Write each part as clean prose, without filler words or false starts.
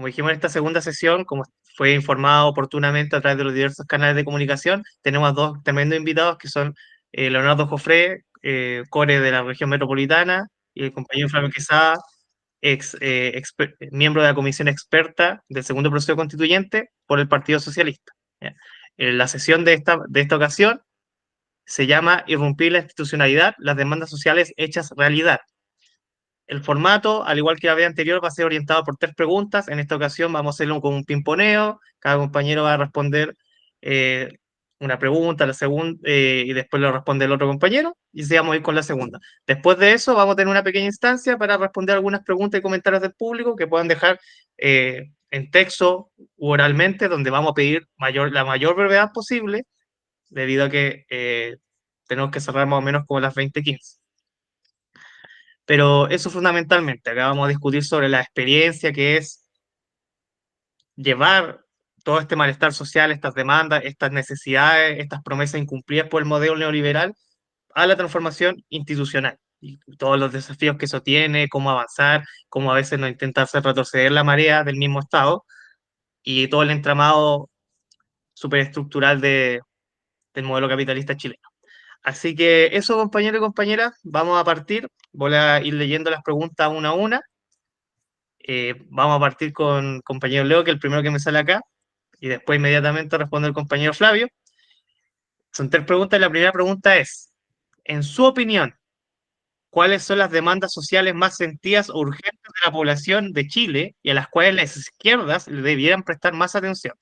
como dijimos en esta segunda sesión, como fue informado oportunamente a través de los diversos canales de comunicación, tenemos dos tremendos invitados que son Leonardo Jofré, core de la región metropolitana, y el compañero Flavio Quesada, miembro de la comisión experta del segundo proceso constituyente por el Partido Socialista. ¿Ya? La sesión de esta ocasión se llama Irrumpir la institucionalidad, las demandas sociales hechas realidad. El formato, al igual que la vez anterior, va a ser orientado por tres preguntas. En esta ocasión vamos a hacerlo con un pimponeo. Cada compañero va a responder una pregunta, la segunda, y después lo responde el otro compañero, y así vamos a ir con la segunda. Después de eso, vamos a tener una pequeña instancia para responder algunas preguntas y comentarios del público que puedan dejar en texto u oralmente, donde vamos a pedir la mayor brevedad posible, debido a que tenemos que cerrar más o menos como las 20:15. Pero eso fundamentalmente, acá vamos a discutir sobre la experiencia que es llevar todo este malestar social, estas demandas, estas necesidades, estas promesas incumplidas por el modelo neoliberal a la transformación institucional. Y todos los desafíos que eso tiene, cómo avanzar, cómo a veces no intenta hacer retroceder la marea del mismo Estado y todo el entramado superestructural del modelo capitalista chileno. Así que eso, compañeros y compañeras, vamos a partir. Voy a ir leyendo las preguntas una a una. Vamos a partir con compañero Leo, que es el primero que me sale acá, y después inmediatamente responde el compañero Flavio. Son tres preguntas, y la primera pregunta es, en su opinión, ¿cuáles son las demandas sociales más sentidas o urgentes de la población de Chile y a las cuales las izquierdas le debieran prestar más atención?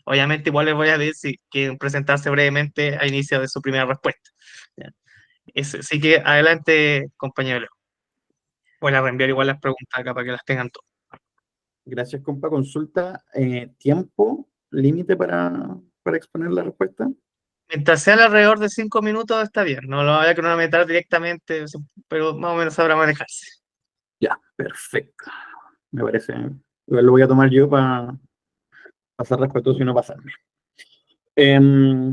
Obviamente, igual les voy a decir si quieren presentarse brevemente a inicio de su primera respuesta. ¿Ya? Así que adelante, compañero Leo. Voy a reenviar igual las preguntas acá para que las tengan todas. Gracias, compa. Consulta, ¿tiempo límite para exponer la respuesta? Mientras sea alrededor de 5 minutos, está bien. No lo voy a cronometrar directamente, pero más o menos sabrá manejarse. Ya, perfecto. Me parece. Igual lo voy a tomar yo para ser respetuoso y no pasarme.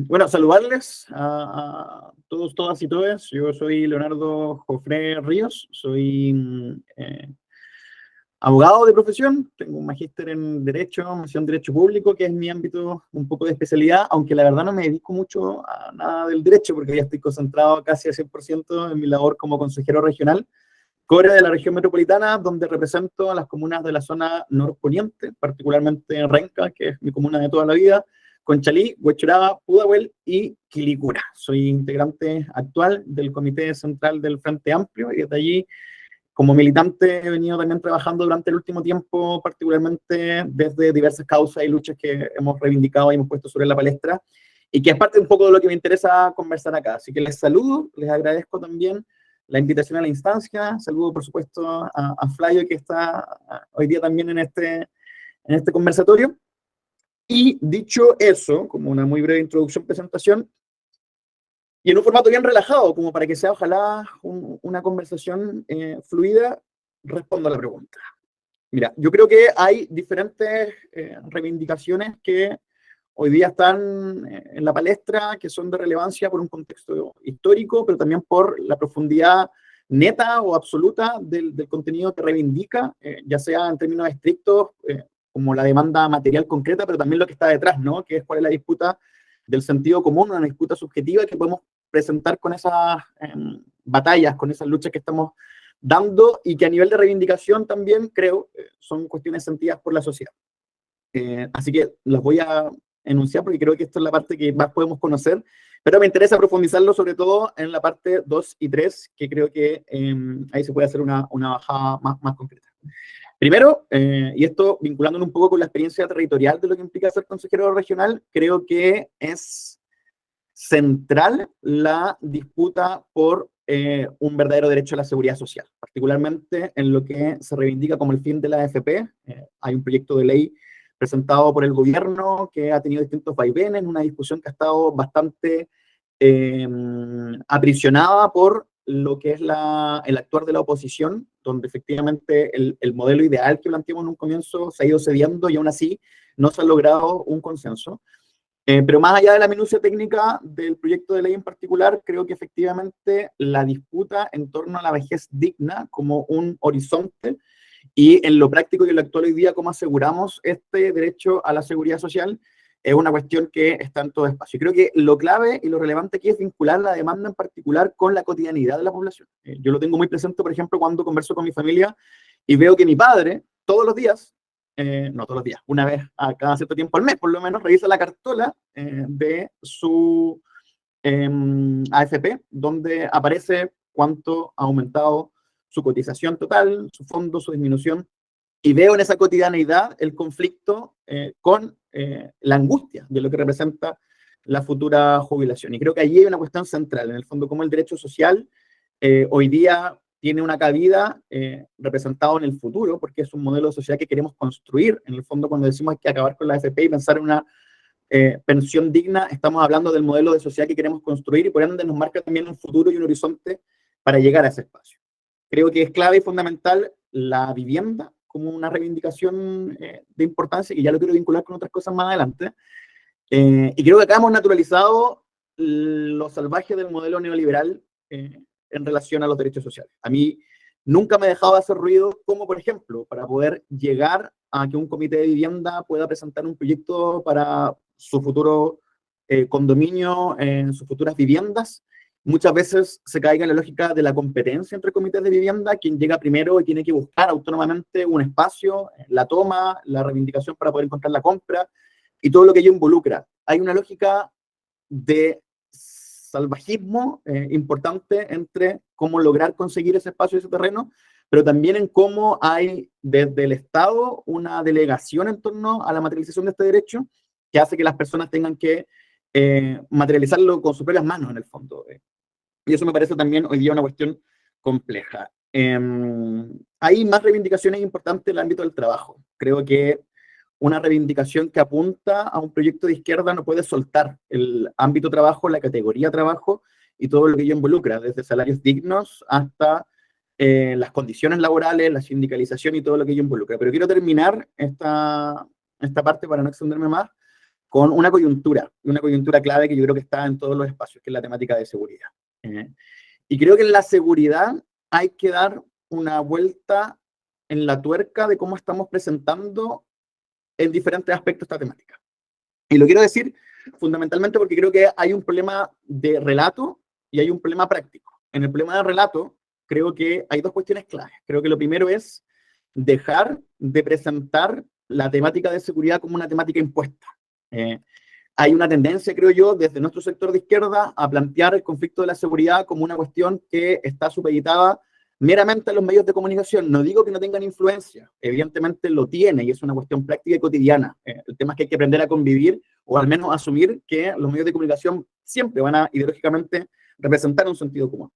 Bueno, saludarles a todos, todas y todas. Yo soy Leonardo Jofré Ríos, soy abogado de profesión, tengo un magíster en Derecho, mención en Derecho Público, que es mi ámbito un poco de especialidad, aunque la verdad no me dedico mucho a nada del derecho, porque ya estoy concentrado casi al 100% en mi labor como consejero regional, core de la región metropolitana, donde represento a las comunas de la zona norponiente, particularmente Renca, que es mi comuna de toda la vida, Conchalí, Huechuraba, Pudahuel y Quilicura. Soy integrante actual del Comité Central del Frente Amplio, y desde allí, como militante, he venido también trabajando durante el último tiempo, particularmente desde diversas causas y luchas que hemos reivindicado y hemos puesto sobre la palestra, y que es parte un poco de lo que me interesa conversar acá. Así que les saludo, les agradezco también la invitación a la instancia, saludo por supuesto a Flavio, que está hoy día también en este conversatorio. Y dicho eso, como una muy breve introducción, presentación, y en un formato bien relajado, como para que sea ojalá una conversación fluida, respondo a la pregunta. Mira, yo creo que hay diferentes reivindicaciones que hoy día están en la palestra, que son de relevancia por un contexto histórico, pero también por la profundidad neta o absoluta del contenido que reivindica, ya sea en términos estrictos, como la demanda material concreta, pero también lo que está detrás, ¿no? Que es cuál es la disputa del sentido común, una disputa subjetiva que podemos presentar con esas batallas, con esas luchas que estamos dando, y que a nivel de reivindicación también, creo, son cuestiones sentidas por la sociedad. Así que las voy a enunciar porque creo que esto es la parte que más podemos conocer, pero me interesa profundizarlo sobre todo en la parte 2 y 3, que creo que ahí se puede hacer una bajada más concreta. Primero, y esto vinculándolo un poco con la experiencia territorial de lo que implica ser consejero regional, creo que es central la disputa por un verdadero derecho a la seguridad social, particularmente en lo que se reivindica como el fin de la AFP. Hay un proyecto de ley presentado por el gobierno que ha tenido distintos vaivenes, una discusión que ha estado bastante aprisionada por lo que es el actuar de la oposición, donde efectivamente el modelo ideal que planteamos en un comienzo se ha ido cediendo y aún así no se ha logrado un consenso. Pero más allá de la minucia técnica del proyecto de ley en particular, creo que efectivamente la disputa en torno a la vejez digna como un horizonte Y en lo práctico y en lo actual hoy día, cómo aseguramos este derecho a la seguridad social, es una cuestión que está en todo espacio. Y creo que lo clave y lo relevante aquí es vincular la demanda en particular con la cotidianidad de la población. Yo lo tengo muy presente, por ejemplo, cuando converso con mi familia y veo que mi padre, todos los días, no todos los días, una vez a cada cierto tiempo al mes, por lo menos, revisa la cartola de su AFP, donde aparece cuánto ha aumentado su cotización total, su fondo, su disminución, y veo en esa cotidianeidad el conflicto con la angustia de lo que representa la futura jubilación. Y creo que allí hay una cuestión central, en el fondo, cómo el derecho social hoy día tiene una cabida representado en el futuro, porque es un modelo de sociedad que queremos construir. En el fondo, cuando decimos hay que acabar con la AFP y pensar en una pensión digna, estamos hablando del modelo de sociedad que queremos construir y por ende nos marca también un futuro y un horizonte para llegar a ese espacio. Creo que es clave y fundamental la vivienda como una reivindicación de importancia, que ya lo quiero vincular con otras cosas más adelante. Y creo que acá hemos naturalizado lo salvaje del modelo neoliberal en relación a los derechos sociales. A mí nunca me ha dejado de hacer ruido, como por ejemplo, para poder llegar a que un comité de vivienda pueda presentar un proyecto para su futuro condominio, en sus futuras viviendas. Muchas veces se caiga en la lógica de la competencia entre comités de vivienda, quien llega primero y tiene que buscar autónomamente un espacio, la toma, la reivindicación para poder encontrar la compra y todo lo que ello involucra. Hay una lógica de salvajismo importante entre cómo lograr conseguir ese espacio y ese terreno, pero también en cómo hay desde el Estado una delegación en torno a la materialización de este derecho que hace que las personas tengan que materializarlo con sus propias manos en el fondo. Y eso me parece también hoy día una cuestión compleja. Hay más reivindicaciones importantes en el ámbito del trabajo. Creo que una reivindicación que apunta a un proyecto de izquierda no puede soltar el ámbito trabajo, la categoría trabajo y todo lo que ello involucra, desde salarios dignos hasta las condiciones laborales, la sindicalización y todo lo que ello involucra. Pero quiero terminar esta parte para no extenderme más con una coyuntura clave que yo creo que está en todos los espacios, que es la temática de seguridad. Y creo que en la seguridad hay que dar una vuelta en la tuerca de cómo estamos presentando en diferentes aspectos esta temática. Y lo quiero decir fundamentalmente porque creo que hay un problema de relato y hay un problema práctico. En el problema de relato, creo que hay dos cuestiones claves. Creo que lo primero es dejar de presentar la temática de seguridad como una temática impuesta. Hay una tendencia, creo yo, desde nuestro sector de izquierda a plantear el conflicto de la seguridad como una cuestión que está supeditada meramente a los medios de comunicación. No digo que no tengan influencia, evidentemente lo tiene y es una cuestión práctica y cotidiana. El tema es que hay que aprender a convivir o al menos asumir que los medios de comunicación siempre van a ideológicamente representar un sentido común.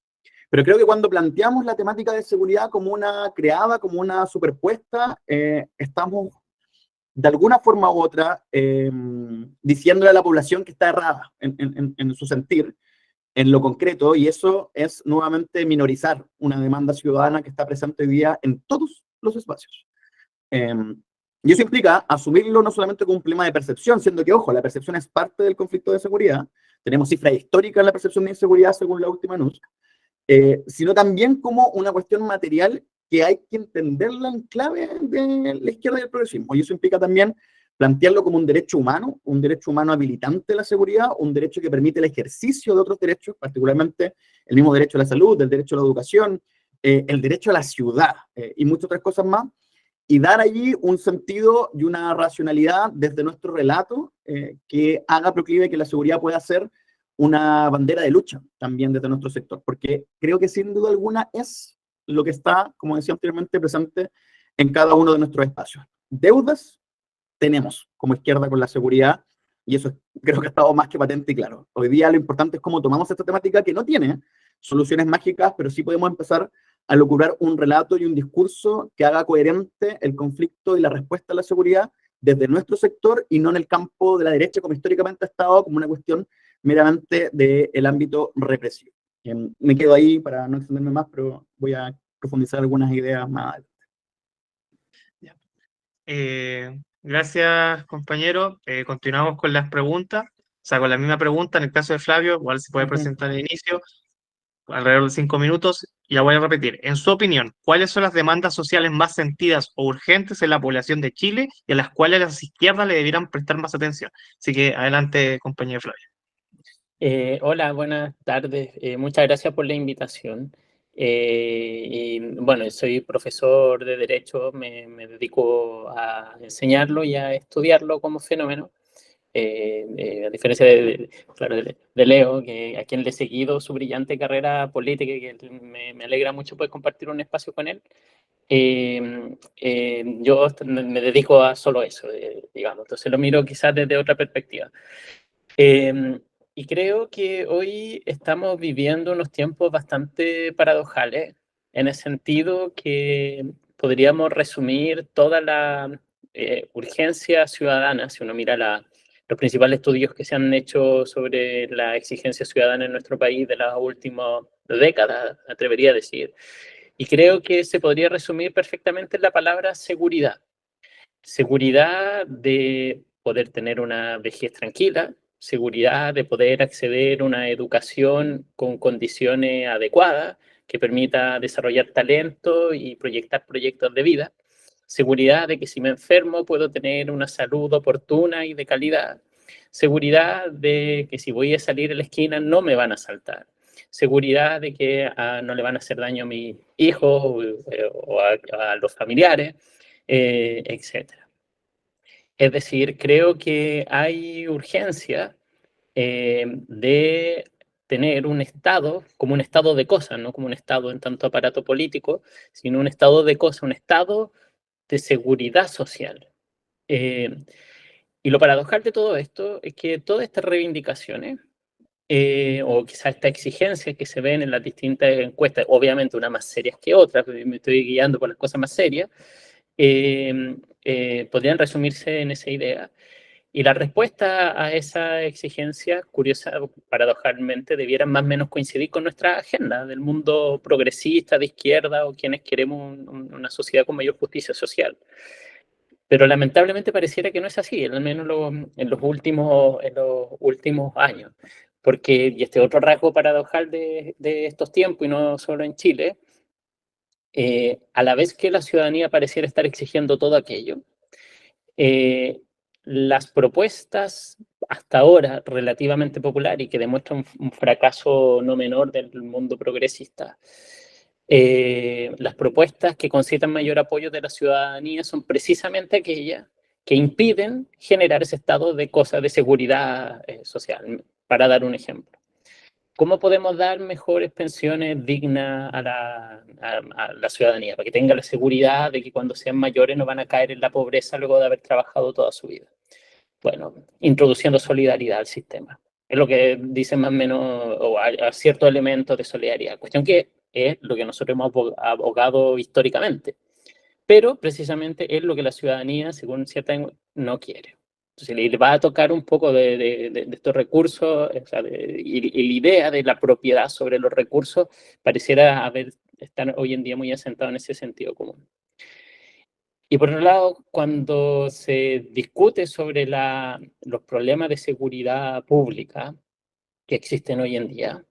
Pero creo que cuando planteamos la temática de seguridad como una creada, como una superpuesta, estamos de alguna forma u otra diciéndole a la población que está errada en su sentir, en lo concreto, y eso es nuevamente minorizar una demanda ciudadana que está presente hoy día en todos los espacios. Y eso implica asumirlo no solamente como un problema de percepción, siendo que, ojo, la percepción es parte del conflicto de seguridad, tenemos cifras históricas en la percepción de inseguridad según la última NUSC, sino también como una cuestión material que hay que entenderla en clave de la izquierda y el progresismo. Y eso implica también plantearlo como un derecho humano habilitante de la seguridad, un derecho que permite el ejercicio de otros derechos, particularmente el mismo derecho a la salud, el derecho a la educación, el derecho a la ciudad y muchas otras cosas más, y dar allí un sentido y una racionalidad desde nuestro relato que haga proclive que la seguridad pueda ser una bandera de lucha también desde nuestro sector, porque creo que sin duda alguna es lo que está, como decía anteriormente, presente en cada uno de nuestros espacios. Deudas tenemos como izquierda con la seguridad, y eso creo que ha estado más que patente y claro. Hoy día lo importante es cómo tomamos esta temática que no tiene soluciones mágicas, pero sí podemos empezar a lograr un relato y un discurso que haga coherente el conflicto y la respuesta a la seguridad desde nuestro sector y no en el campo de la derecha, como históricamente ha estado, como una cuestión meramente del ámbito represivo. Me quedo ahí para no extenderme más, pero voy a profundizar algunas ideas más adelante. Gracias, compañero. Continuamos con las preguntas, o sea, con la misma pregunta. En el caso de Flavio, igual se puede presentar al inicio. alrededor de 5 minutos, y la voy a repetir. En su opinión, ¿cuáles son las demandas sociales más sentidas o urgentes en la población de Chile y a las cuales las izquierdas le debieran prestar más atención? Así que adelante, compañero Flavio. Hola, buenas tardes. Muchas gracias por la invitación. Y bueno, soy profesor de Derecho, me dedico a enseñarlo y a estudiarlo como fenómeno. A diferencia claro, de Leo, a quien le he seguido su brillante carrera política y que me alegra mucho poder compartir un espacio con él. Yo me dedico a solo eso, digamos, entonces lo miro quizás desde otra perspectiva. Y creo que hoy estamos viviendo unos tiempos bastante paradojales, en el sentido que podríamos resumir toda la urgencia ciudadana, si uno mira los principales estudios que se han hecho sobre la exigencia ciudadana en nuestro país de las últimas décadas, atrevería a decir. Y creo que se podría resumir perfectamente en la palabra seguridad. Seguridad de poder tener una vejez tranquila, seguridad de poder acceder a una educación con condiciones adecuadas que permita desarrollar talento y proyectar proyectos de vida, seguridad de que si me enfermo puedo tener una salud oportuna y de calidad, seguridad de que si voy a salir a la esquina no me van a asaltar, seguridad de que no le van a hacer daño a mis hijos o a los familiares, etcétera. Es decir, creo que hay urgencia de tener un Estado como un estado de cosas, no como un Estado en tanto aparato político, sino un estado de cosas, un estado de seguridad social. Eh, y lo paradojal de todo esto es que todas estas reivindicaciones, o quizás estas exigencias que se ven en las distintas encuestas, obviamente unas más serias que otras, me estoy guiando por las cosas más serias, podrían resumirse en esa idea. Y la respuesta a esa exigencia, curiosa, paradojalmente, debieran más o menos coincidir con nuestra agenda del mundo progresista, de izquierda, o quienes queremos una sociedad con mayor justicia social. Pero lamentablemente pareciera que no es así, al menos en los últimos años. Porque, y este otro rasgo paradojal de estos tiempos, y no solo en Chile, a la vez que la ciudadanía pareciera estar exigiendo todo aquello, eh, las propuestas hasta ahora relativamente popular y que demuestran un fracaso no menor del mundo progresista, las propuestas que concitan mayor apoyo de la ciudadanía son precisamente aquellas que impiden generar ese estado de cosas de seguridad social. Para dar un ejemplo, ¿cómo podemos dar mejores pensiones dignas a la ciudadanía? Para que tenga la seguridad de que cuando sean mayores no van a caer en la pobreza luego de haber trabajado toda su vida. Bueno, introduciendo solidaridad al sistema. Es lo que dicen más o menos, o a ciertos elementos de solidaridad. Cuestión que es lo que nosotros hemos abogado históricamente. Pero precisamente es lo que la ciudadanía, según cierta, no quiere. Entonces, le va a tocar un poco de estos recursos, o sea, y la idea de la propiedad sobre los recursos pareciera estar hoy en día muy asentado en ese sentido común. Y por otro lado, cuando se discute sobre los problemas de seguridad pública que existen hoy en día,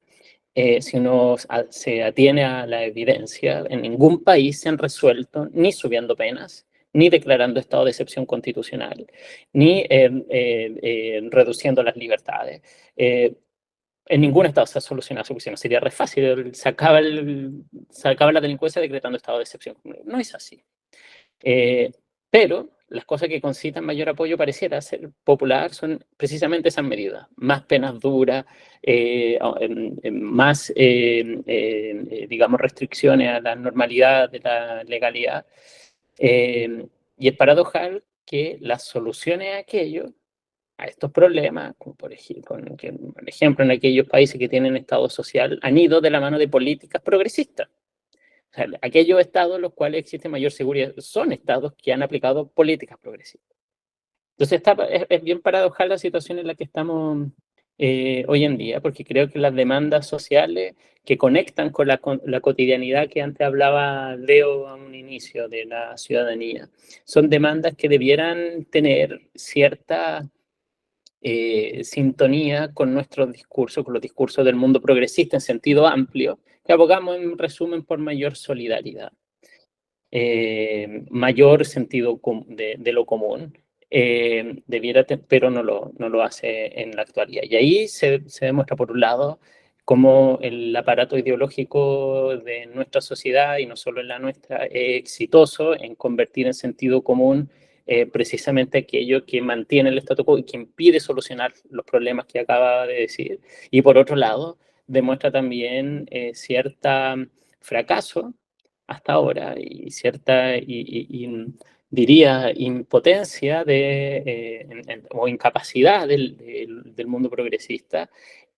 si uno se atiene a la evidencia, en ningún país se han resuelto ni subiendo penas, ni declarando estado de excepción constitucional, ni reduciendo las libertades. En ningún estado se ha solucionado esa cuestión. Sería re fácil, se acaba la delincuencia decretando estado de excepción. No es así. Pero las cosas que concitan mayor apoyo pareciera ser popular son precisamente esas medidas, más penas duras, más, digamos, restricciones a la normalidad de la legalidad. Y es paradojal que las soluciones a aquello, a estos problemas, como por ejemplo en aquellos países que tienen Estado social, han ido de la mano de políticas progresistas. O sea, aquellos estados en los cuales existe mayor seguridad son estados que han aplicado políticas progresistas. Entonces es bien paradojal la situación en la que estamos hoy en día, porque creo que las demandas sociales que conectan con la cotidianidad que antes hablaba Leo a un inicio de la ciudadanía, son demandas que debieran tener cierta sintonía con nuestros discursos, con los discursos del mundo progresista en sentido amplio, que abogamos en resumen por mayor solidaridad, mayor sentido de lo común, pero no lo hace en la actualidad. Y ahí se demuestra, por un lado, cómo el aparato ideológico de nuestra sociedad, y no solo en la nuestra, es exitoso en convertir en sentido común precisamente aquello que mantiene el statu quo y que impide solucionar los problemas que acaba de decir. Y por otro lado, demuestra también cierta fracaso hasta ahora y cierta, diría, impotencia o incapacidad del mundo progresista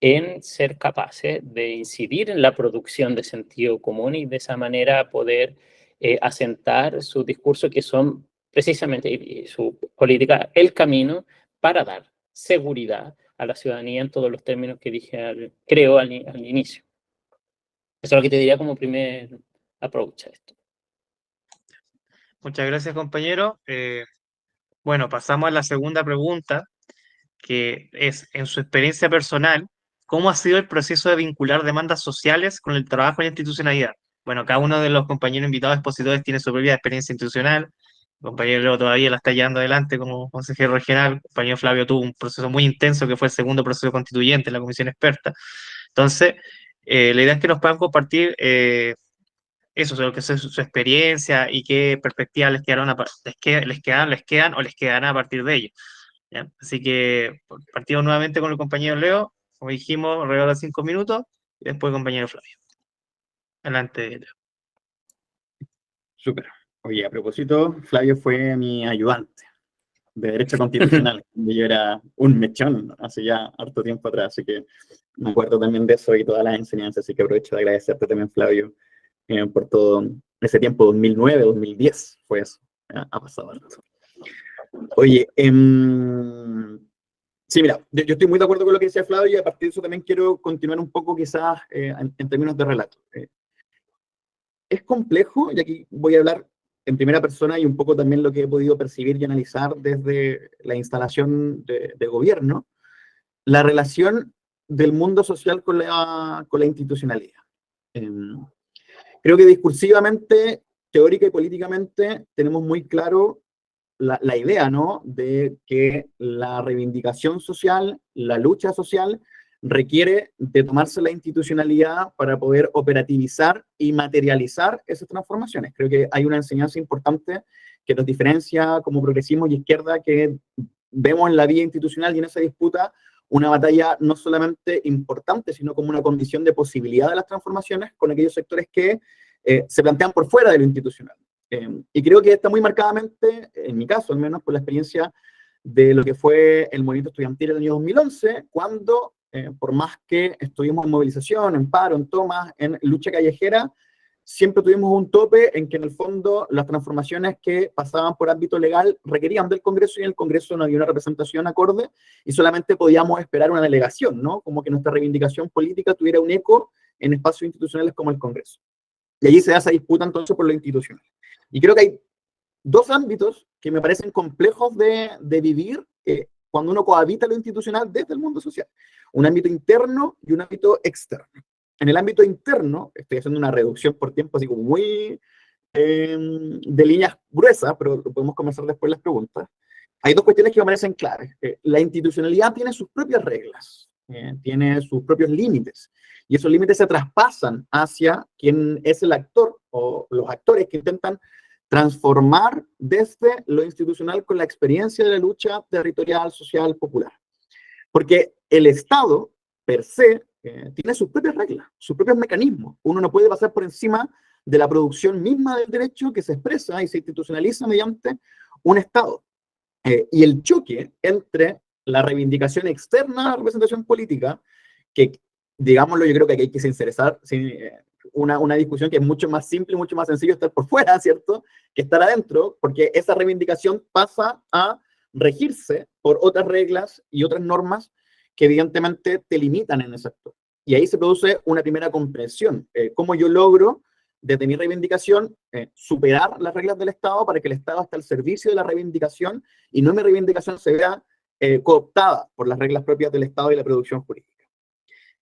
en ser capaces de incidir en la producción de sentido común y de esa manera poder asentar sus discursos que son precisamente, y su política, el camino para dar seguridad a la ciudadanía en todos los términos que dije, creo, al inicio. Eso es lo que te diría como primer approach a esto. Muchas gracias, compañero. Bueno, pasamos a la segunda pregunta, que es, en su experiencia personal, ¿cómo ha sido el proceso de vincular demandas sociales con el trabajo en la institucionalidad? Bueno, cada uno de los compañeros invitados expositores tiene su propia experiencia institucional. El compañero Leo todavía la está llevando adelante como consejero regional. El compañero Flavio tuvo un proceso muy intenso que fue el segundo proceso constituyente en la comisión experta. Entonces, la idea es que nos puedan compartir eso, sobre lo que es su experiencia y qué perspectivas les quedaron les quedan o les quedarán a partir de ello. ¿Ya? Así que partimos nuevamente con el compañero Leo, como dijimos, alrededor de 5 minutos, y después el compañero Flavio. Adelante, Leo. Súper. Oye, a propósito, Flavio fue mi ayudante de Derecho Constitucional, cuando yo era un mechón hace ya harto tiempo atrás, así que me acuerdo también de eso y todas las enseñanzas, así que aprovecho de agradecerte también, Flavio, por todo ese tiempo, 2009, 2010 fue eso, ha pasado harto. Oye, sí, mira, yo estoy muy de acuerdo con lo que decía Flavio y a partir de eso también quiero continuar un poco quizás en términos de relato. Es complejo, y aquí voy a hablar en primera persona y un poco también lo que he podido percibir y analizar desde la instalación de gobierno, la relación del mundo social con la institucionalidad. Creo que discursivamente, teórica y políticamente, tenemos muy claro la idea, ¿no?, de que la reivindicación social, la lucha social, requiere de tomarse la institucionalidad para poder operativizar y materializar esas transformaciones. Creo que hay una enseñanza importante que nos diferencia como progresismo y izquierda, que vemos en la vía institucional y en esa disputa una batalla no solamente importante, sino como una condición de posibilidad de las transformaciones con aquellos sectores que se plantean por fuera de lo institucional. Y creo que está muy marcadamente, en mi caso al menos, por la experiencia de lo que fue el movimiento estudiantil en el año 2011, cuando, por más que estuvimos en movilización, en paro, en tomas, en lucha callejera, siempre tuvimos un tope en que en el fondo las transformaciones que pasaban por ámbito legal requerían del Congreso y en el Congreso no había una representación acorde y solamente podíamos esperar una delegación, ¿no? Como que nuestra reivindicación política tuviera un eco en espacios institucionales como el Congreso. Y allí se da esa disputa entonces por lo institucional. Y creo que hay dos ámbitos que me parecen complejos de vivir cuando uno cohabita lo institucional desde el mundo social. Un ámbito interno y un ámbito externo. En el ámbito interno, estoy haciendo una reducción por tiempo así como muy de líneas gruesas, pero podemos comenzar después las preguntas. Hay dos cuestiones que me parecen claves. La institucionalidad tiene sus propias reglas, tiene sus propios límites, y esos límites se traspasan hacia quien es el actor o los actores que intentan transformar desde lo institucional con la experiencia de la lucha territorial, social, popular. Porque el Estado, per se, tiene sus propias reglas, sus propios mecanismos. Uno no puede pasar por encima de la producción misma del derecho que se expresa y se institucionaliza mediante un Estado. Y el choque entre la reivindicación externa a la representación política, que, digámoslo, yo creo que aquí hay que sincerizar, una discusión que es mucho más simple y mucho más sencillo estar por fuera, ¿cierto?, que estar adentro, porque esa reivindicación pasa a regirse por otras reglas y otras normas que evidentemente te limitan en ese acto. Y ahí se produce una primera comprensión. ¿Cómo yo logro, desde mi reivindicación, superar las reglas del Estado para que el Estado esté al servicio de la reivindicación y no mi reivindicación se vea cooptada por las reglas propias del Estado y la producción jurídica.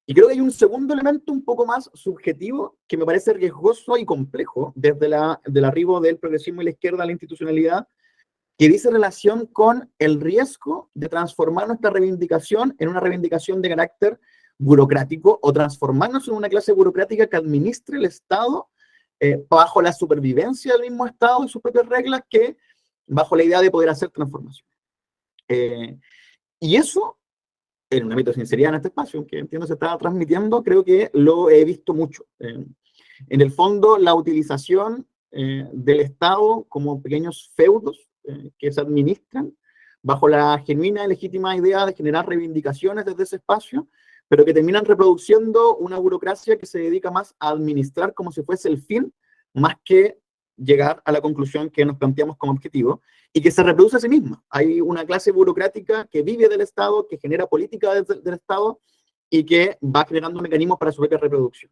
Y creo que hay un segundo elemento un poco más subjetivo que me parece riesgoso y complejo desde del arribo del progresismo y la izquierda a la institucionalidad, que dice relación con el riesgo de transformar nuestra reivindicación en una reivindicación de carácter burocrático o transformarnos en una clase burocrática que administre el Estado bajo la supervivencia del mismo Estado y sus propias reglas, que bajo la idea de poder hacer transformación. Y eso, en un ámbito de sinceridad en este espacio, que entiendo se está transmitiendo, creo que lo he visto mucho. En el fondo, la utilización del Estado como pequeños feudos que se administran bajo la genuina y legítima idea de generar reivindicaciones desde ese espacio, pero que terminan reproduciendo una burocracia que se dedica más a administrar como si fuese el fin, más que llegar a la conclusión que nos planteamos como objetivo, y que se reproduce a sí misma. Hay una clase burocrática que vive del Estado, que genera política del Estado, y que va generando mecanismos para su propia reproducción.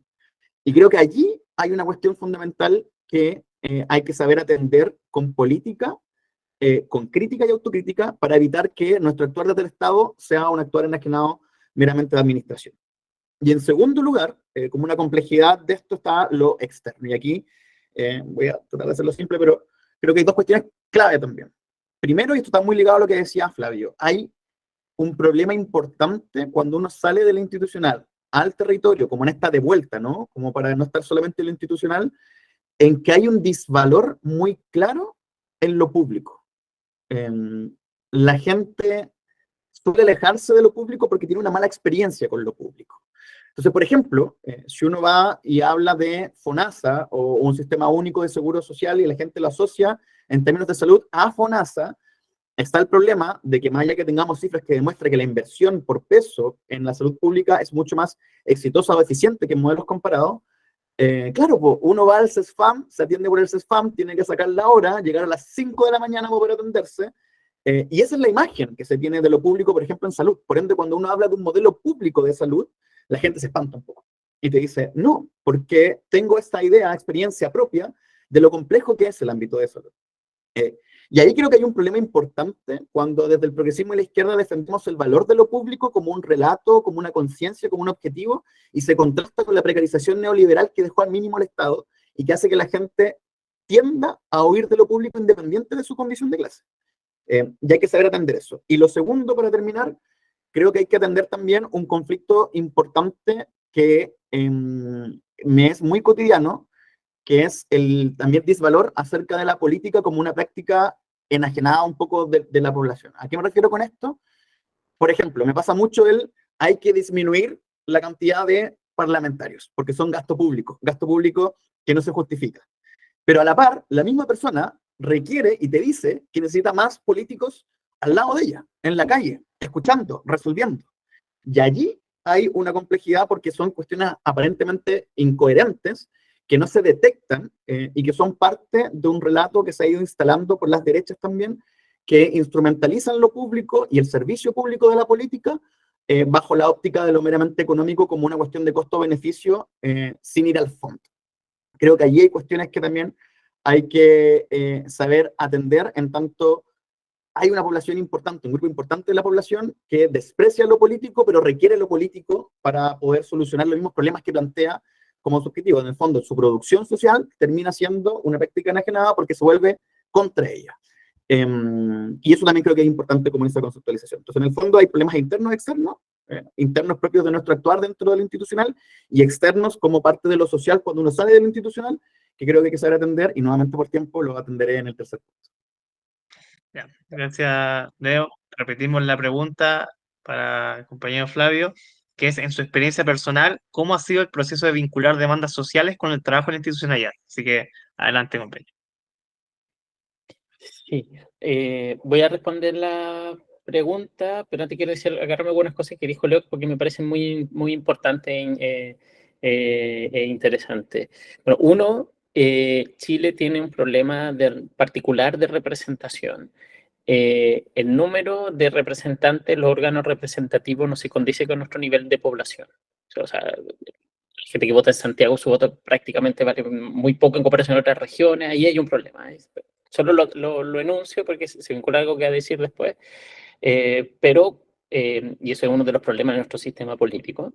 Y creo que allí hay una cuestión fundamental que hay que saber atender con política, con crítica y autocrítica, para evitar que nuestro actuar desde el Estado sea un actuar enajenado meramente de administración. Y en segundo lugar, como una complejidad de esto, está lo externo. Y aquí voy a tratar de hacerlo simple, pero creo que hay dos cuestiones clave también. Primero, y esto está muy ligado a lo que decía Flavio, hay un problema importante cuando uno sale de lo institucional al territorio, como en esta de vuelta, ¿no? Como para no estar solamente en lo institucional, en que hay un disvalor muy claro en lo público. La gente suele alejarse de lo público porque tiene una mala experiencia con lo público. Entonces, por ejemplo, si uno va y habla de FONASA o un sistema único de seguro social y la gente lo asocia en términos de salud a FONASA, está el problema de que más allá que tengamos cifras que demuestren que la inversión por peso en la salud pública es mucho más exitosa o eficiente que en modelos comparados, claro, pues, uno va al CESFAM, se atiende por el CESFAM, tiene que sacar la hora, llegar a las 5 de la mañana para poder atenderse, y esa es la imagen que se tiene de lo público, por ejemplo, en salud. Por ende, cuando uno habla de un modelo público de salud, la gente se espanta un poco y te dice, no, porque tengo esta idea, experiencia propia de lo complejo que es el ámbito de salud. Y ahí creo que hay un problema importante cuando desde el progresismo y la izquierda defendemos el valor de lo público como un relato, como una conciencia, como un objetivo, y se contrasta con la precarización neoliberal que dejó al mínimo el Estado y que hace que la gente tienda a huir de lo público independiente de su condición de clase. Y hay que saber atender eso. Y lo segundo, para terminar, creo que hay que atender también un conflicto importante que me es muy cotidiano, que es el también disvalor acerca de la política como una práctica enajenada un poco de la población. ¿A qué me refiero con esto? Por ejemplo, me pasa mucho hay que disminuir la cantidad de parlamentarios, porque son gasto público que no se justifica. Pero a la par, la misma persona requiere y te dice que necesita más políticos al lado de ella, en la calle, escuchando, resolviendo. Y allí hay una complejidad porque son cuestiones aparentemente incoherentes que no se detectan y que son parte de un relato que se ha ido instalando por las derechas también, que instrumentalizan lo público y el servicio público de la política bajo la óptica de lo meramente económico como una cuestión de costo-beneficio sin ir al fondo. Creo que allí hay cuestiones que también hay que saber atender, en tanto hay una población importante, un grupo importante de la población que desprecia lo político, pero requiere lo político para poder solucionar los mismos problemas que plantea como su objetivo. En el fondo, su producción social termina siendo una práctica enajenada porque se vuelve contra ella. Y eso también creo que es importante como esa conceptualización. Entonces, en el fondo hay problemas internos y externos, internos propios de nuestro actuar dentro de lo institucional y externos como parte de lo social cuando uno sale de lo institucional, que creo que hay que saber atender, y nuevamente por tiempo lo atenderé en el tercer punto. Ya, gracias, Leo. Repetimos la pregunta para el compañero Flavio, que es, en su experiencia personal, ¿cómo ha sido el proceso de vincular demandas sociales con el trabajo en la institucionalidad? Así que, adelante, compañero. Sí, voy a responder la pregunta, pero antes quiero decir, agarrarme algunas cosas que dijo Leo porque me parecen muy, muy importantes e interesantes. Bueno, uno, Chile tiene un problema particular de representación. El número de representantes, los órganos representativos no se condice con nuestro nivel de población. O sea, la gente que vota en Santiago, su voto prácticamente vale muy poco en comparación a otras regiones, ahí hay un problema. Solo lo enuncio porque se vincula a algo que va a decir después. Y eso es uno de los problemas de nuestro sistema político,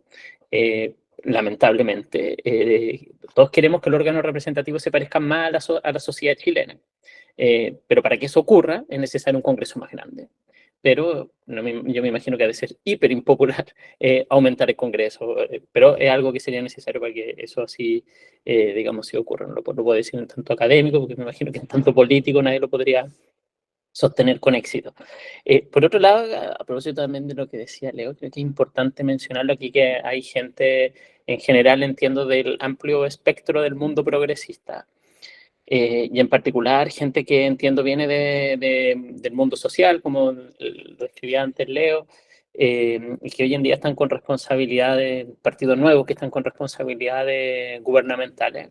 lamentablemente, todos queremos que el órgano representativo se parezca más a la sociedad chilena. Pero para que eso ocurra es necesario un Congreso más grande. Pero yo me imagino que ha de ser hiper impopular aumentar el Congreso, pero es algo que sería necesario para que eso así, digamos, sí ocurra. No lo puedo decir en tanto académico, porque me imagino que en tanto político nadie lo podría sostener con éxito. Por otro lado, a propósito también de lo que decía Leo, creo que es importante mencionarlo aquí, que hay gente, en general entiendo, del amplio espectro del mundo progresista, y en particular gente que entiendo viene del mundo social, como lo escribía antes Leo, y que hoy en día están con responsabilidades, partidos nuevos que están con responsabilidades gubernamentales.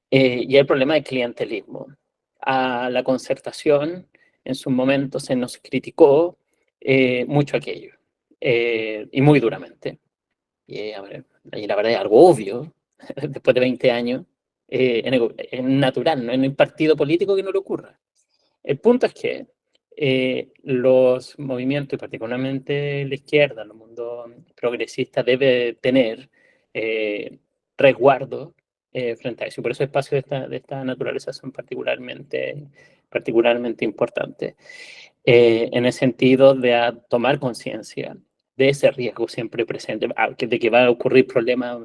Y el problema del clientelismo. A la Concertación, en su momento, se nos criticó mucho aquello, y muy duramente. Y la verdad es algo obvio, después de 20 años, es natural, no en el partido político que no le ocurra. El punto es que los movimientos, y particularmente la izquierda, el mundo progresista, debe tener resguardo frente a eso. Por eso espacios de esta naturaleza son particularmente importantes. En el sentido de tomar conciencia de ese riesgo siempre presente, de que van a ocurrir problemas,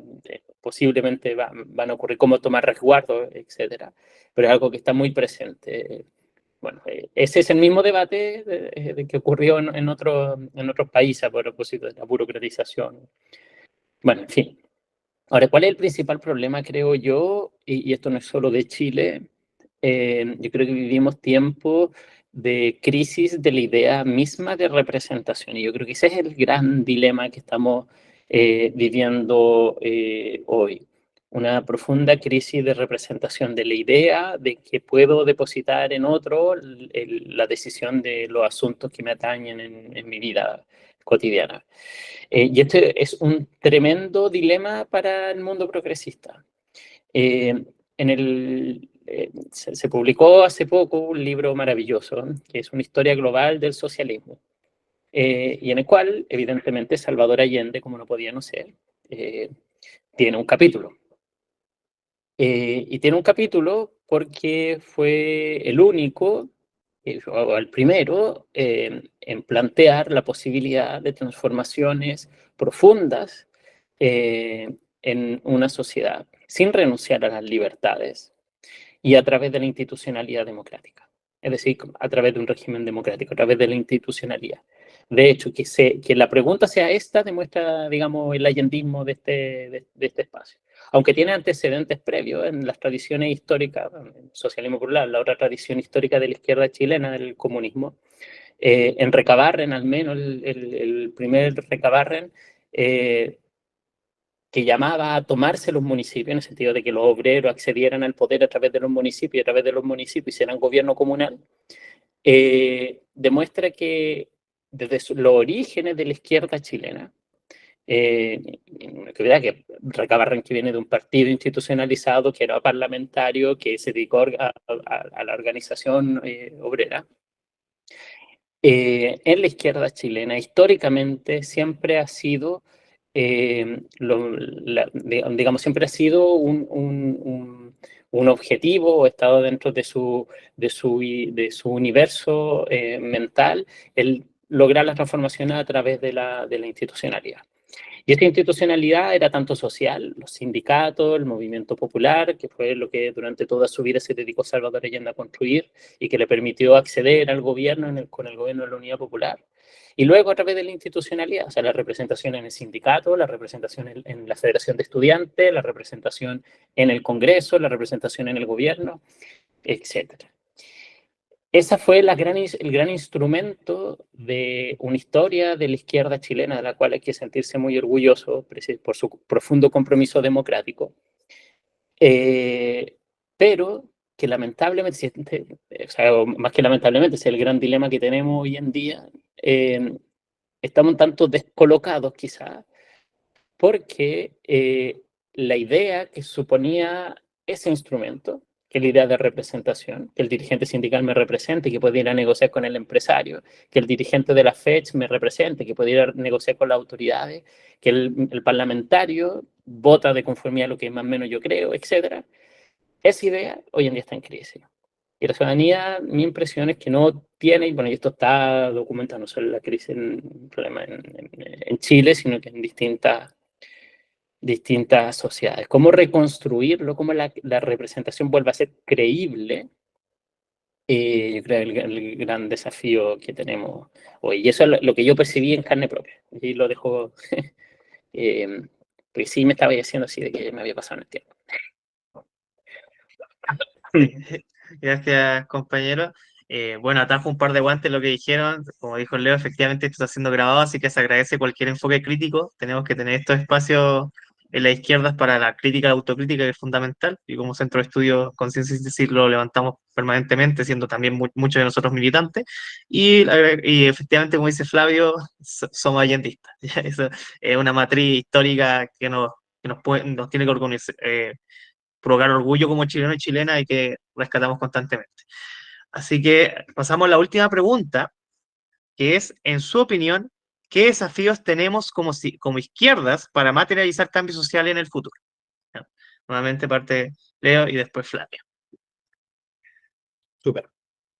posiblemente van a ocurrir, cómo tomar resguardo, etcétera. Pero es algo que está muy presente. Bueno, ese es el mismo debate que ocurrió en otros países a propósito de la burocratización. Bueno, en fin. Ahora, ¿cuál es el principal problema, creo yo? Y esto no es solo de Chile. Yo creo que vivimos tiempos de crisis de la idea misma de representación. Y yo creo que ese es el gran dilema que estamos viviendo hoy. Una profunda crisis de representación de la idea de que puedo depositar en otro la decisión de los asuntos que me atañen en mi vida cotidiana. Y este es un tremendo dilema para el mundo progresista. Se publicó hace poco un libro maravilloso, que es una historia global del socialismo, y en el cual, evidentemente, Salvador Allende, como no podía no ser, tiene un capítulo. Y tiene un capítulo porque fue el único, o el primero, en plantear la posibilidad de transformaciones profundas en una sociedad, sin renunciar a las libertades y a través de la institucionalidad democrática. Es decir, a través de un régimen democrático, a través de la institucionalidad. De hecho, que la pregunta sea esta demuestra, digamos, el allendismo de este espacio. Aunque tiene antecedentes previos en las tradiciones históricas, el socialismo plural, la otra tradición histórica de la izquierda chilena, del comunismo, en Recabarren, al menos el primer Recabarren, que llamaba a tomarse los municipios, en el sentido de que los obreros accedieran al poder a través de los municipios, y a través de los municipios hicieran gobierno comunal, demuestra que desde los orígenes de la izquierda chilena, que Recabarren, que viene de un partido institucionalizado, que era parlamentario, que se dedicó a la organización obrera, en la izquierda chilena históricamente siempre ha sido, digamos, siempre ha sido un objetivo, o estado dentro de su universo mental, el lograr la transformación a través de la institucionalidad. Y esta institucionalidad era tanto social, los sindicatos, el movimiento popular, que fue lo que durante toda su vida se dedicó Salvador Allende a construir y que le permitió acceder al gobierno con el gobierno de la Unidad Popular. Y luego a través de la institucionalidad, o sea, la representación en el sindicato, la representación en la Federación de Estudiantes, la representación en el Congreso, la representación en el gobierno, etcétera. Ese fue el gran instrumento de una historia de la izquierda chilena, de la cual hay que sentirse muy orgulloso por su profundo compromiso democrático, pero que lamentablemente, o sea, más que lamentablemente, es el gran dilema que tenemos hoy en día, estamos un tanto descolocados quizás, porque la idea que suponía ese instrumento, que la idea de representación, que el dirigente sindical me represente, que pueda ir a negociar con el empresario, que el dirigente de la FECH me represente, que pueda ir a negociar con las autoridades, que el parlamentario vota de conformidad a lo que más o menos yo creo, etc. Esa idea hoy en día está en crisis. Y la ciudadanía, mi impresión es que no tiene, y bueno, y esto está documentado, no solo la crisis, el problema en Chile, sino que en distintas sociedades. ¿Cómo reconstruirlo? ¿Cómo la representación vuelva a ser creíble? Yo creo que el gran desafío que tenemos hoy. Y eso es lo que yo percibí en carne propia. Y lo dejo, porque sí me estaba diciendo así de que me había pasado en el tiempo. Gracias, compañero. Bueno, atajo un par de guantes lo que dijeron. Como dijo Leo, efectivamente esto está siendo grabado, así que se agradece cualquier enfoque crítico. Tenemos que tener estos espacios en la izquierda para la crítica, la autocrítica, que es fundamental. Y como Centro de Estudios Conciencia y Síntesis lo levantamos permanentemente, siendo también muchos de nosotros militantes. Y efectivamente, como dice Flavio, somos allendistas. Eso es una matriz histórica nos tiene que provocar orgullo como chileno y chilena y que rescatamos constantemente. Así que pasamos a la última pregunta, que es, en su opinión, ¿qué desafíos tenemos como izquierdas para materializar cambios sociales en el futuro? ¿No? Nuevamente parte Leo y después Flavio. Súper.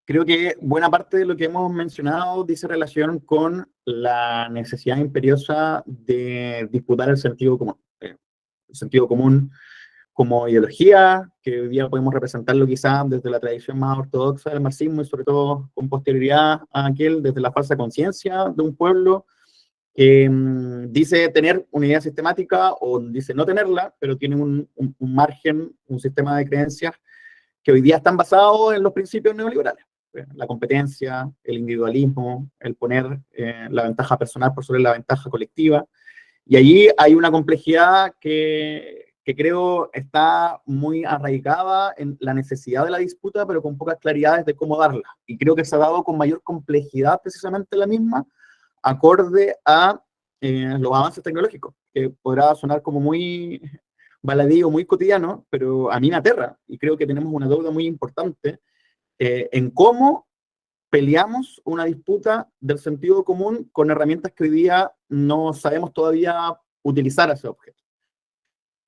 Creo que buena parte de lo que hemos mencionado dice relación con la necesidad imperiosa de disputar el sentido común. El sentido común como ideología, que hoy día podemos representarlo quizás desde la tradición más ortodoxa del marxismo y sobre todo con posterioridad a aquel, desde la falsa conciencia de un pueblo que dice tener una idea sistemática o dice no tenerla, pero tiene un margen, un sistema de creencias que hoy día están basados en los principios neoliberales. La competencia, el individualismo, el poner la ventaja personal por sobre la ventaja colectiva. Y allí hay una complejidad que creo está muy arraigada en la necesidad de la disputa, pero con pocas claridades de cómo darla. Y creo que se ha dado con mayor complejidad precisamente la misma, acorde a los avances tecnológicos, que podrá sonar como muy baladío, muy cotidiano, pero a mí me aterra, y creo que tenemos una deuda muy importante en cómo peleamos una disputa del sentido común con herramientas que hoy día no sabemos todavía utilizar a ese objeto.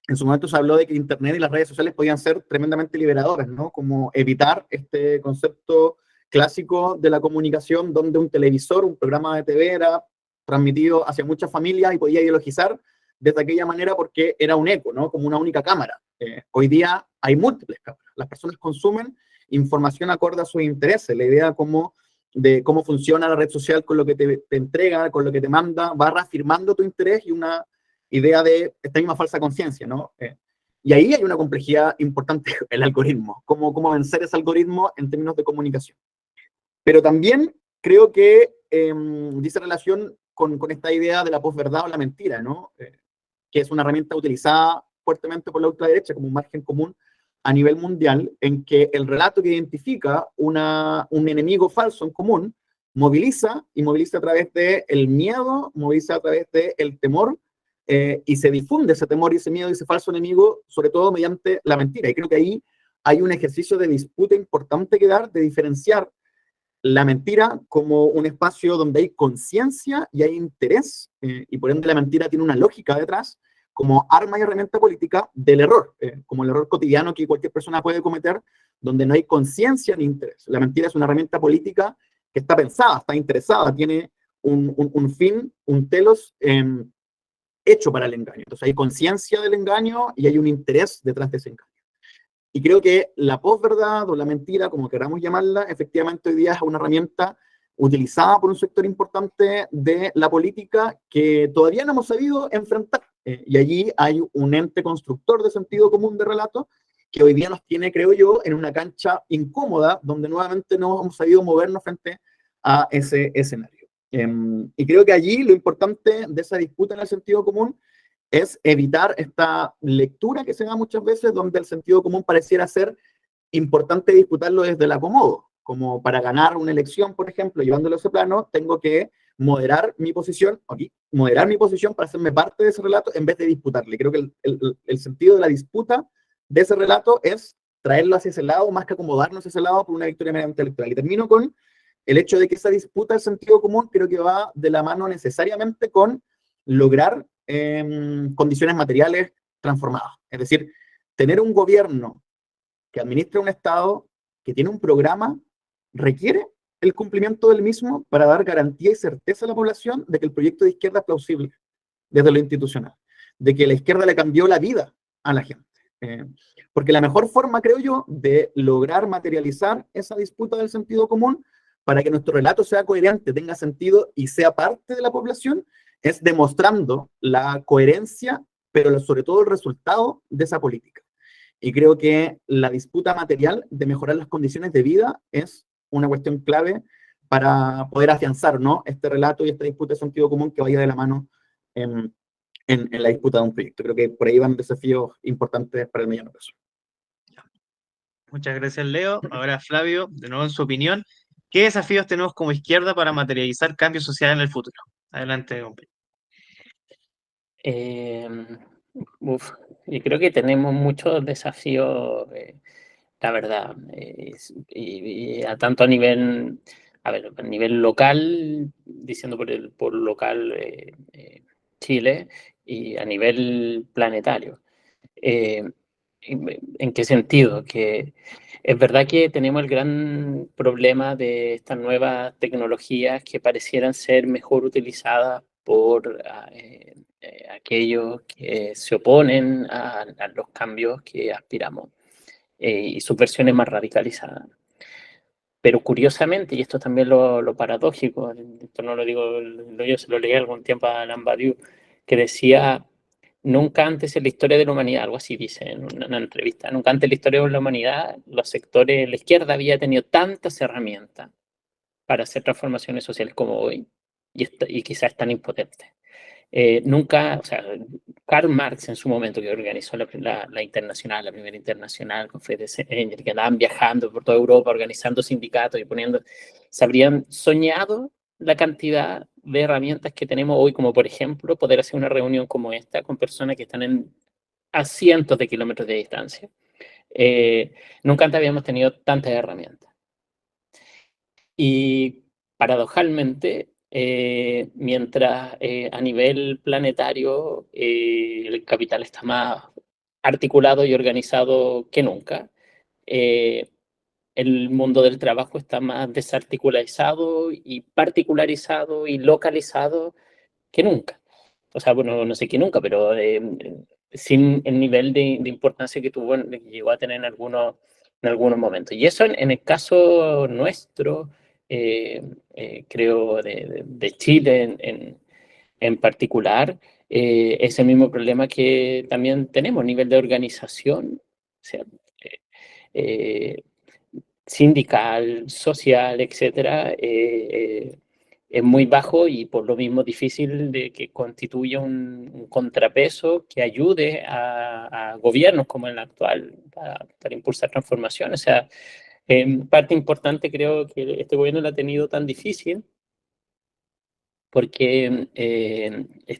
En su momento se habló de que Internet y las redes sociales podían ser tremendamente liberadores, ¿no? Como evitar este concepto clásico de la comunicación donde un televisor, un programa de TV era transmitido hacia muchas familias y podía ideologizar desde aquella manera porque era un eco, ¿no? Como una única cámara. Hoy día hay múltiples cámaras. Las personas consumen información acorde a sus intereses. La idea de cómo funciona la red social con lo que te entrega, con lo que te manda, va reafirmando tu interés y una idea de esta misma falsa conciencia, ¿no? Y ahí hay una complejidad importante, el algoritmo, cómo vencer ese algoritmo en términos de comunicación. Pero también creo que dice relación con esta idea de la posverdad o la mentira, ¿no? Que es una herramienta utilizada fuertemente por la ultraderecha como un margen común a nivel mundial, en que el relato que identifica un enemigo falso en común moviliza a través del miedo, moviliza a través del temor, y se difunde ese temor y ese miedo y ese falso enemigo, sobre todo mediante la mentira. Y creo que ahí hay un ejercicio de disputa importante que dar, de diferenciar la mentira como un espacio donde hay conciencia y hay interés, y por ende la mentira tiene una lógica detrás, como arma y herramienta política del error, como el error cotidiano que cualquier persona puede cometer, donde no hay conciencia ni interés. La mentira es una herramienta política que está pensada, está interesada, tiene un fin, un telos hecho para el engaño. Entonces hay conciencia del engaño y hay un interés detrás de ese engaño. Y creo que la posverdad o la mentira, como queramos llamarla, efectivamente hoy día es una herramienta utilizada por un sector importante de la política que todavía no hemos sabido enfrentar. Y allí hay un ente constructor de sentido común de relato que hoy día nos tiene, creo yo, en una cancha incómoda donde nuevamente no hemos sabido movernos frente a ese escenario. Y creo que allí lo importante de esa disputa en el sentido común es evitar esta lectura que se da muchas veces donde el sentido común pareciera ser importante disputarlo desde el acomodo, como para ganar una elección, por ejemplo, llevándolo a ese plano, tengo que moderar mi posición para hacerme parte de ese relato en vez de disputarle. Creo que el sentido de la disputa de ese relato es traerlo hacia ese lado, más que acomodarnos hacia ese lado por una victoria meramente electoral. Y termino con el hecho de que esa disputa del sentido común creo que va de la mano necesariamente con lograr condiciones materiales transformadas. Es decir, tener un gobierno que administra un Estado que tiene un programa requiere el cumplimiento del mismo para dar garantía y certeza a la población de que el proyecto de izquierda es plausible desde lo institucional, de que la izquierda le cambió la vida a la gente. Porque la mejor forma, creo yo, de lograr materializar esa disputa del sentido común para que nuestro relato sea coherente, tenga sentido y sea parte de la población, es demostrando la coherencia, pero sobre todo el resultado de esa política. Y creo que la disputa material de mejorar las condiciones de vida es una cuestión clave para poder afianzar, ¿no?, este relato y esta disputa de sentido común que vaya de la mano en la disputa de un proyecto. Creo que por ahí van desafíos importantes para el mediano plazo. Muchas gracias, Leo. Ahora, Flavio, de nuevo en su opinión, ¿qué desafíos tenemos como izquierda para materializar cambios sociales en el futuro? Adelante, hombre. Y creo que tenemos muchos desafíos, la verdad, y tanto a nivel local, diciendo por local Chile, y a nivel planetario. ¿En qué sentido? Que es verdad que tenemos el gran problema de estas nuevas tecnologías que parecieran ser mejor utilizadas por aquellos que se oponen a los cambios que aspiramos y sus versiones más radicalizadas. Pero curiosamente, y esto es también lo paradójico, esto no lo digo yo, se lo leí algún tiempo a Alain Badiou, que decía: nunca antes en la historia de la humanidad, algo así dice en una entrevista, nunca antes en la historia de la humanidad los sectores, la izquierda había tenido tantas herramientas para hacer transformaciones sociales como hoy, y quizás tan impotentes. Nunca, o sea, Karl Marx en su momento, que organizó la internacional, la primera internacional con Friedrich Engels, que andaban viajando por toda Europa organizando sindicatos y poniendo, se habrían soñado la cantidad de herramientas que tenemos hoy, como por ejemplo poder hacer una reunión como esta con personas que están a cientos de kilómetros de distancia. Nunca antes habíamos tenido tantas herramientas. Y paradojalmente, mientras a nivel planetario el capital está más articulado y organizado que nunca, el mundo del trabajo está más desarticulado y particularizado y localizado que nunca. O sea, bueno, no sé que nunca, pero sin el nivel de importancia que tuvo, que llegó a tener en algunos momentos. Y eso en el caso nuestro, creo, de Chile en particular, ese mismo problema que también tenemos, nivel de organización, o sea, sindical, social, etcétera, es muy bajo y por lo mismo difícil de que constituya un contrapeso que ayude a gobiernos como el actual para impulsar transformaciones. O sea, parte importante creo que este gobierno lo ha tenido tan difícil porque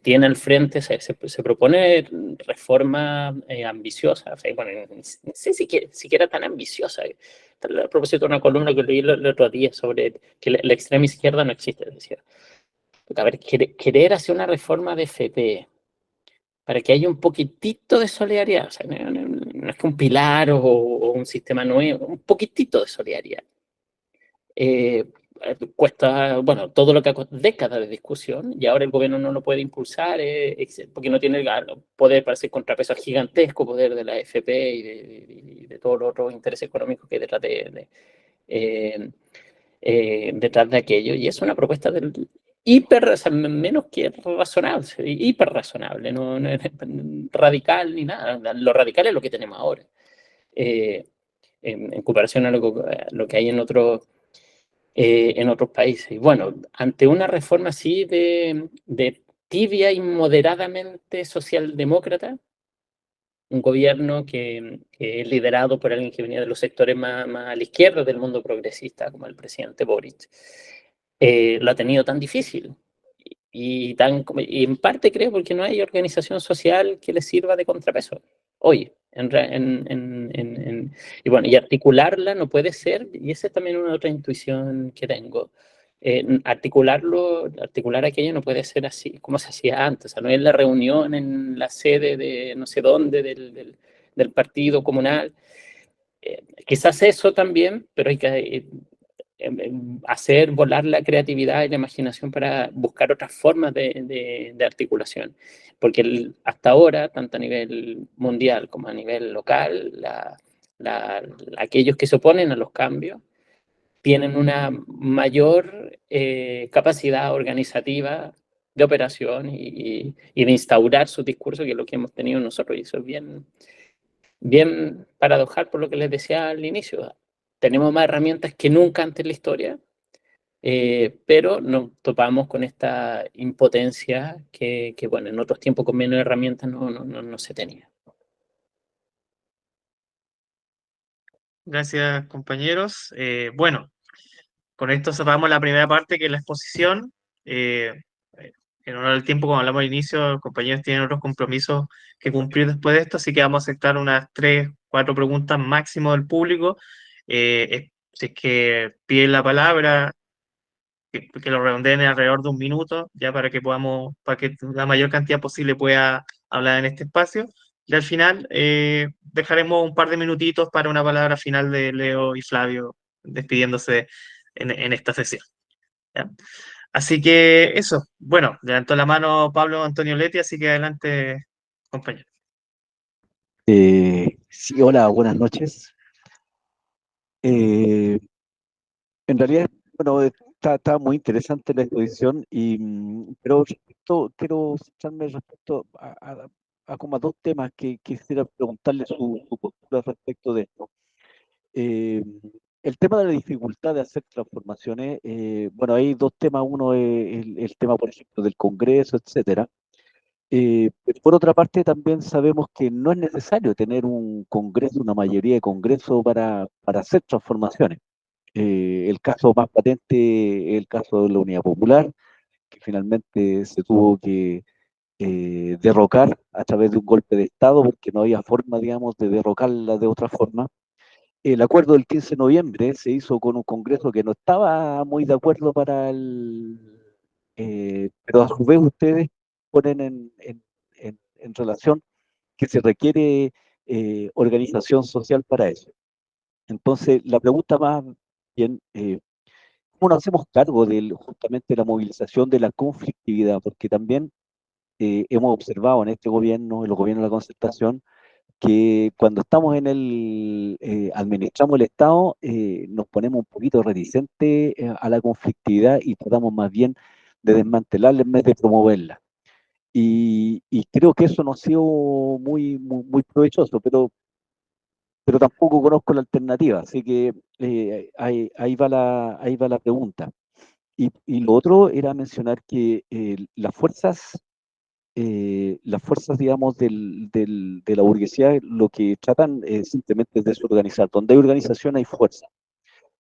tiene al frente, se propone reforma ambiciosa, o sea, bueno, no sé siquiera tan ambiciosa. A propósito de una columna que leí el otro día sobre que la extrema izquierda no existe, decía. Porque, a ver, querer hacer una reforma de FP para que haya un poquitito de solidaridad, o sea, no es que un pilar o un sistema nuevo, un poquitito de solidaridad. Cuesta, bueno, todo lo que ha costado décadas de discusión y ahora el gobierno no lo puede impulsar porque no tiene el poder para hacer contrapeso al gigantesco poder de la AFP y de todos los otros intereses económicos que hay detrás detrás de aquello. Y es una propuesta del o sea, menos que razonable, hiper razonable, no es radical ni nada. Lo radical es lo que tenemos ahora. En comparación a lo que hay en otros países. Y bueno, ante una reforma así de tibia y moderadamente socialdemócrata, un gobierno que es liderado por alguien que venía de los sectores más a la izquierda del mundo progresista, como el presidente Boric, lo ha tenido tan difícil. Y en parte creo porque no hay organización social que le sirva de contrapeso hoy Y bueno, y articularla no puede ser, y esa es también una otra intuición que tengo. Articular aquello no puede ser así como se hacía antes, o sea, no es la reunión en la sede de no sé dónde del partido comunal. Quizás eso también, pero hay que hacer volar la creatividad y la imaginación para buscar otras formas de articulación. Porque hasta ahora, tanto a nivel mundial como a nivel local, aquellos que se oponen a los cambios tienen una mayor capacidad organizativa de operación y de instaurar su discurso que lo que hemos tenido nosotros. Y eso es bien paradojal por lo que les decía al inicio. Tenemos más herramientas que nunca antes en la historia, pero nos topamos con esta impotencia que, bueno, en otros tiempos con menos herramientas no se tenía. Gracias, compañeros. Bueno, con esto cerramos la primera parte, que es la exposición. En honor al tiempo, como hablamos al inicio, los compañeros tienen otros compromisos que cumplir después de esto, así que vamos a aceptar unas 3, 4 preguntas máximo del público. Si es que piden la palabra, que lo redondeen en alrededor de 1 minuto, ya para que la mayor cantidad posible pueda hablar en este espacio. Y al final dejaremos un par de minutitos para una palabra final de Leo y Flavio despidiéndose en esta sesión. ¿Ya? Así que eso, bueno, levantó la mano Pablo Antonio Leti, así que adelante, compañero. Sí, hola, buenas noches. En realidad, bueno, está muy interesante la exposición, pero quiero centrarme respecto a como a dos temas que quisiera preguntarle su postura respecto de esto. Eh, el tema de la dificultad de hacer transformaciones, bueno, hay dos temas. Uno es el tema, por ejemplo, del Congreso, etcétera. Pero por otra parte, también sabemos que no es necesario tener un congreso, una mayoría de congreso para hacer transformaciones. El caso más patente es el caso de la Unidad Popular, que finalmente se tuvo que derrocar a través de un golpe de Estado, porque no había forma, digamos, de derrocarla de otra forma. El acuerdo del 15 de noviembre se hizo con un congreso que no estaba muy de acuerdo pero a su vez ustedes ponen en relación que se requiere organización social para eso. Entonces, la pregunta más bien, ¿cómo nos hacemos cargo justamente de la movilización de la conflictividad? Porque también hemos observado en este gobierno, en los gobiernos de la concertación, que cuando estamos administramos el Estado, nos ponemos un poquito reticentes a la conflictividad y tratamos más bien de desmantelarla en vez de promoverla. Y creo que eso no ha sido muy provechoso, pero tampoco conozco la alternativa, así que ahí va la pregunta. Y lo otro era mencionar que las fuerzas, digamos, de la burguesía, lo que tratan simplemente es de desorganizar. Donde hay organización hay fuerza.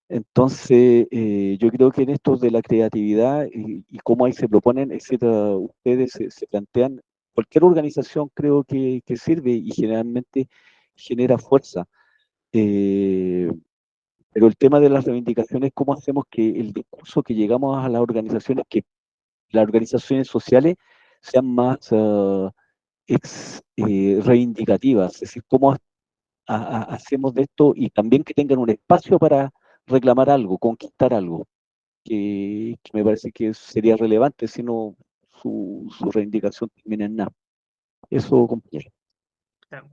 Entonces, yo creo que en esto de la creatividad y cómo ahí se proponen, etcétera, ustedes se plantean, cualquier organización creo que sirve y generalmente genera fuerza. Eh, pero el tema de las reivindicaciones, ¿cómo hacemos que el discurso que llegamos a las organizaciones, que las organizaciones sociales sean más reivindicativas? Es decir, ¿cómo hacemos de esto y también que tengan un espacio para reclamar algo, conquistar algo? Que me parece que sería relevante, si no su reivindicación termina en nada. Eso, compañero.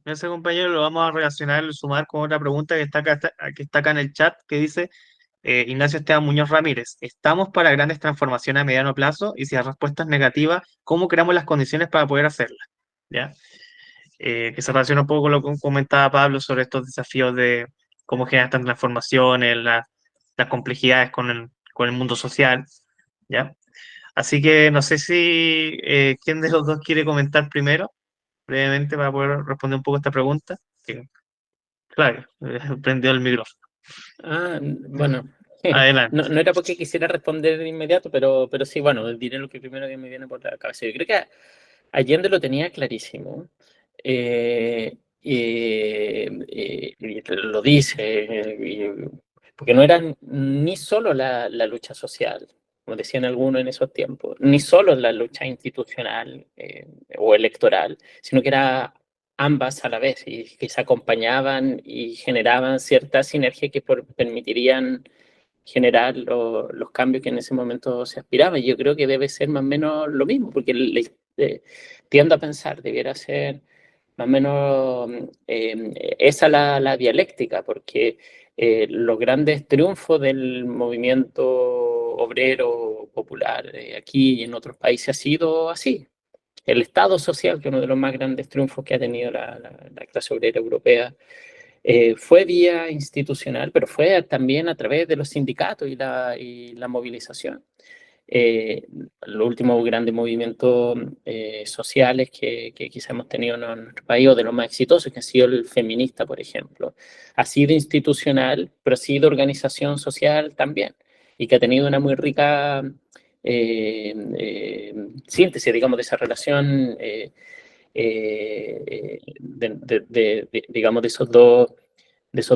Ese compañero lo vamos a relacionar, sumar con otra pregunta que está acá en el chat, que dice Ignacio Esteban Muñoz Ramírez: ¿estamos para grandes transformaciones a mediano plazo? Y si la respuesta es negativa, ¿cómo creamos las condiciones para poder hacerlas? ¿Ya? Que se relaciona un poco con lo que comentaba Pablo sobre estos desafíos de cómo generar estas transformaciones, las complejidades con el mundo social, ¿ya? Así que no sé si quién de los dos quiere comentar primero, brevemente, para poder responder un poco esta pregunta. Claro, prendió el micrófono. Bueno, Adelante. no era porque quisiera responder de inmediato, pero sí, bueno, diré lo que primero que me viene por la cabeza. Yo creo que Allende lo tenía clarísimo. y lo dice, porque no era ni solo la lucha social, como decían algunos en esos tiempos, ni solo la lucha institucional o electoral, sino que era ambas a la vez y que se acompañaban y generaban cierta sinergia que permitirían generar los cambios que en ese momento se aspiraban. Yo creo que debe ser más o menos lo mismo, porque tiendo a pensar, debiera ser más o menos esa la dialéctica, porque los grandes triunfos del movimiento obrero popular aquí y en otros países ha sido así. El Estado social, que es uno de los más grandes triunfos que ha tenido la clase obrera europea, fue vía institucional, pero fue también a través de los sindicatos y la movilización. Los últimos grandes movimientos sociales que quizá hemos tenido en nuestro país, o de los más exitosos, que ha sido el feminista, por ejemplo, ha sido institucional, pero ha sido organización social también, y que ha tenido una muy rica síntesis, digamos, de esa relación, digamos, de esos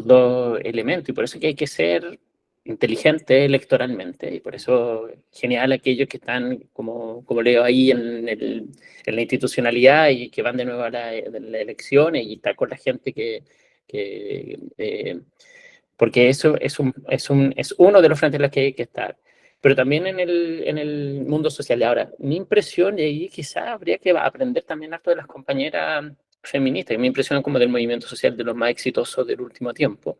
dos elementos, y por eso que hay que ser inteligente electoralmente, y por eso genial aquellos que están, como leo ahí, en la institucionalidad y que van de nuevo a las elecciones y está con la gente porque eso es uno de los frentes en los que hay que estar. Pero también en el mundo social. Ahora, mi impresión, y ahí quizá habría que aprender también harto de las compañeras feministas, que me impresionan como del movimiento social de los más exitosos del último tiempo,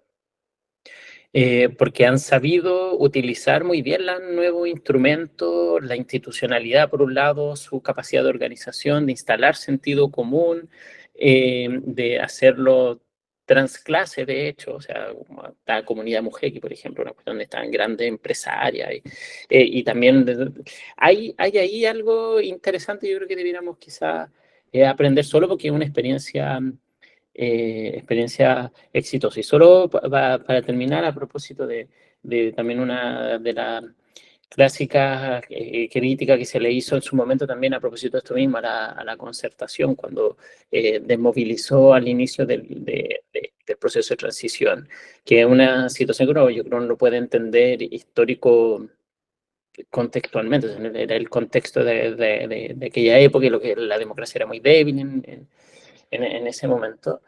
porque han sabido utilizar muy bien los nuevos instrumentos, la institucionalidad por un lado, su capacidad de organización, de instalar sentido común, de hacerlo transclase, de hecho, o sea, la comunidad mujer, por ejemplo, una cuestión donde están grandes empresarias, y también hay ahí algo interesante, yo creo que debiéramos quizás aprender solo porque es una experiencia exitosa. Y solo para terminar, a propósito de también una de las clásicas críticas que se le hizo en su momento también a propósito de esto mismo, a la concertación, cuando desmovilizó al inicio del proceso de transición, que es una situación que yo creo no lo puede entender histórico contextualmente, o sea, era el contexto de aquella época y lo que la democracia era muy débil en ese momento.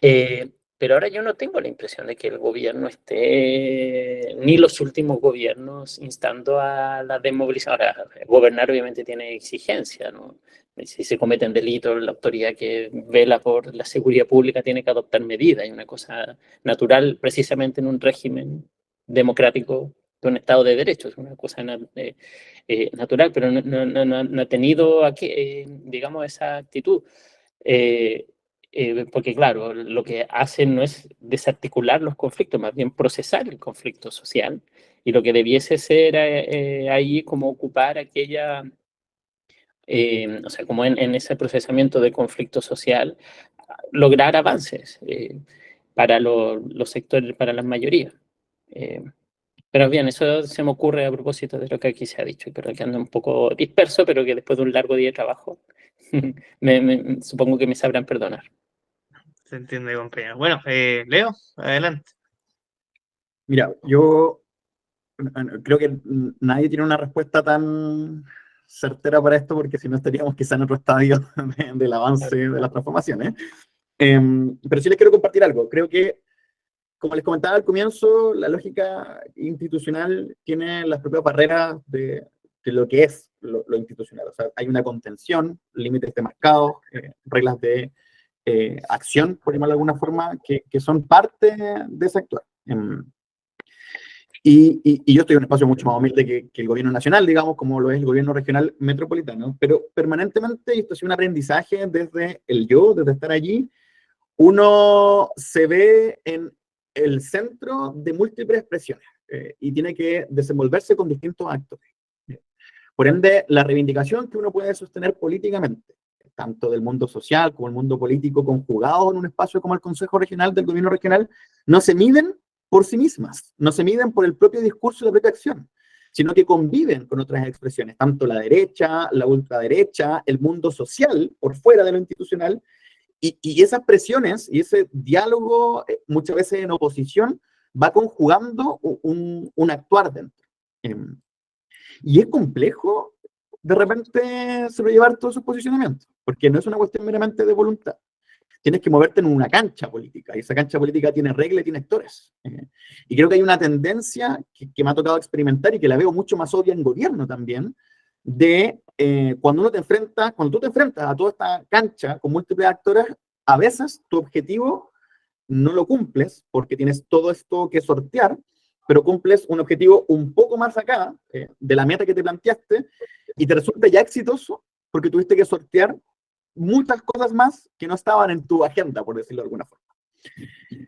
Pero ahora yo no tengo la impresión de que el gobierno esté, ni los últimos gobiernos, instando a la desmovilización. Ahora, gobernar obviamente tiene exigencia, ¿no? Si se cometen delitos, la autoridad que vela por la seguridad pública tiene que adoptar medidas. Hay una cosa natural precisamente en un régimen democrático de un Estado de Derecho, es una cosa natural, pero no ha tenido aquí, digamos, esa actitud. Porque claro, lo que hacen no es desarticular los conflictos, más bien procesar el conflicto social, y lo que debiese ser ahí como ocupar aquella, o sea, como en ese procesamiento de conflicto social, lograr avances para los sectores, para las mayorías. Pero bien, eso se me ocurre a propósito de lo que aquí se ha dicho, pero que anda un poco disperso, pero que después de un largo día de trabajo, supongo que me sabrán perdonar. Se entiende, compañero. Bueno, Leo, adelante. Mira, yo creo que nadie tiene una respuesta tan certera para esto, porque si no estaríamos quizá en otro estadio del avance de las transformaciones. Pero sí les quiero compartir algo. Creo que, como les comentaba al comienzo, la lógica institucional tiene las propias barreras de lo que es lo institucional. O sea, hay una contención, límites demarcados, reglas de acción, por llamarlo de alguna forma, que son parte de ese actuar. Y yo estoy en un espacio mucho más humilde que el gobierno nacional, digamos, como lo es el gobierno regional metropolitano, pero permanentemente, y esto ha sido un aprendizaje desde el yo, desde estar allí, uno se ve en el centro de múltiples presiones y tiene que desenvolverse con distintos actores. Por ende, la reivindicación que uno puede sostener políticamente, tanto del mundo social como el mundo político, conjugados en un espacio como el Consejo Regional del Gobierno Regional, no se miden por sí mismas, no se miden por el propio discurso y la propia acción, sino que conviven con otras expresiones, tanto la derecha, la ultraderecha, el mundo social, por fuera de lo institucional, Y esas presiones y ese diálogo, muchas veces en oposición, va conjugando un actuar dentro. Y es complejo de repente sobrellevar todos esos posicionamientos, porque no es una cuestión meramente de voluntad. Tienes que moverte en una cancha política, y esa cancha política tiene reglas y tiene actores. Y creo que hay una tendencia que me ha tocado experimentar y que la veo mucho más obvia en gobierno también, de cuando tú te enfrentas a toda esta cancha con múltiples actores, a veces tu objetivo no lo cumples porque tienes todo esto que sortear, pero cumples un objetivo un poco más acá de la meta que te planteaste y te resulta ya exitoso porque tuviste que sortear muchas cosas más que no estaban en tu agenda, por decirlo de alguna forma.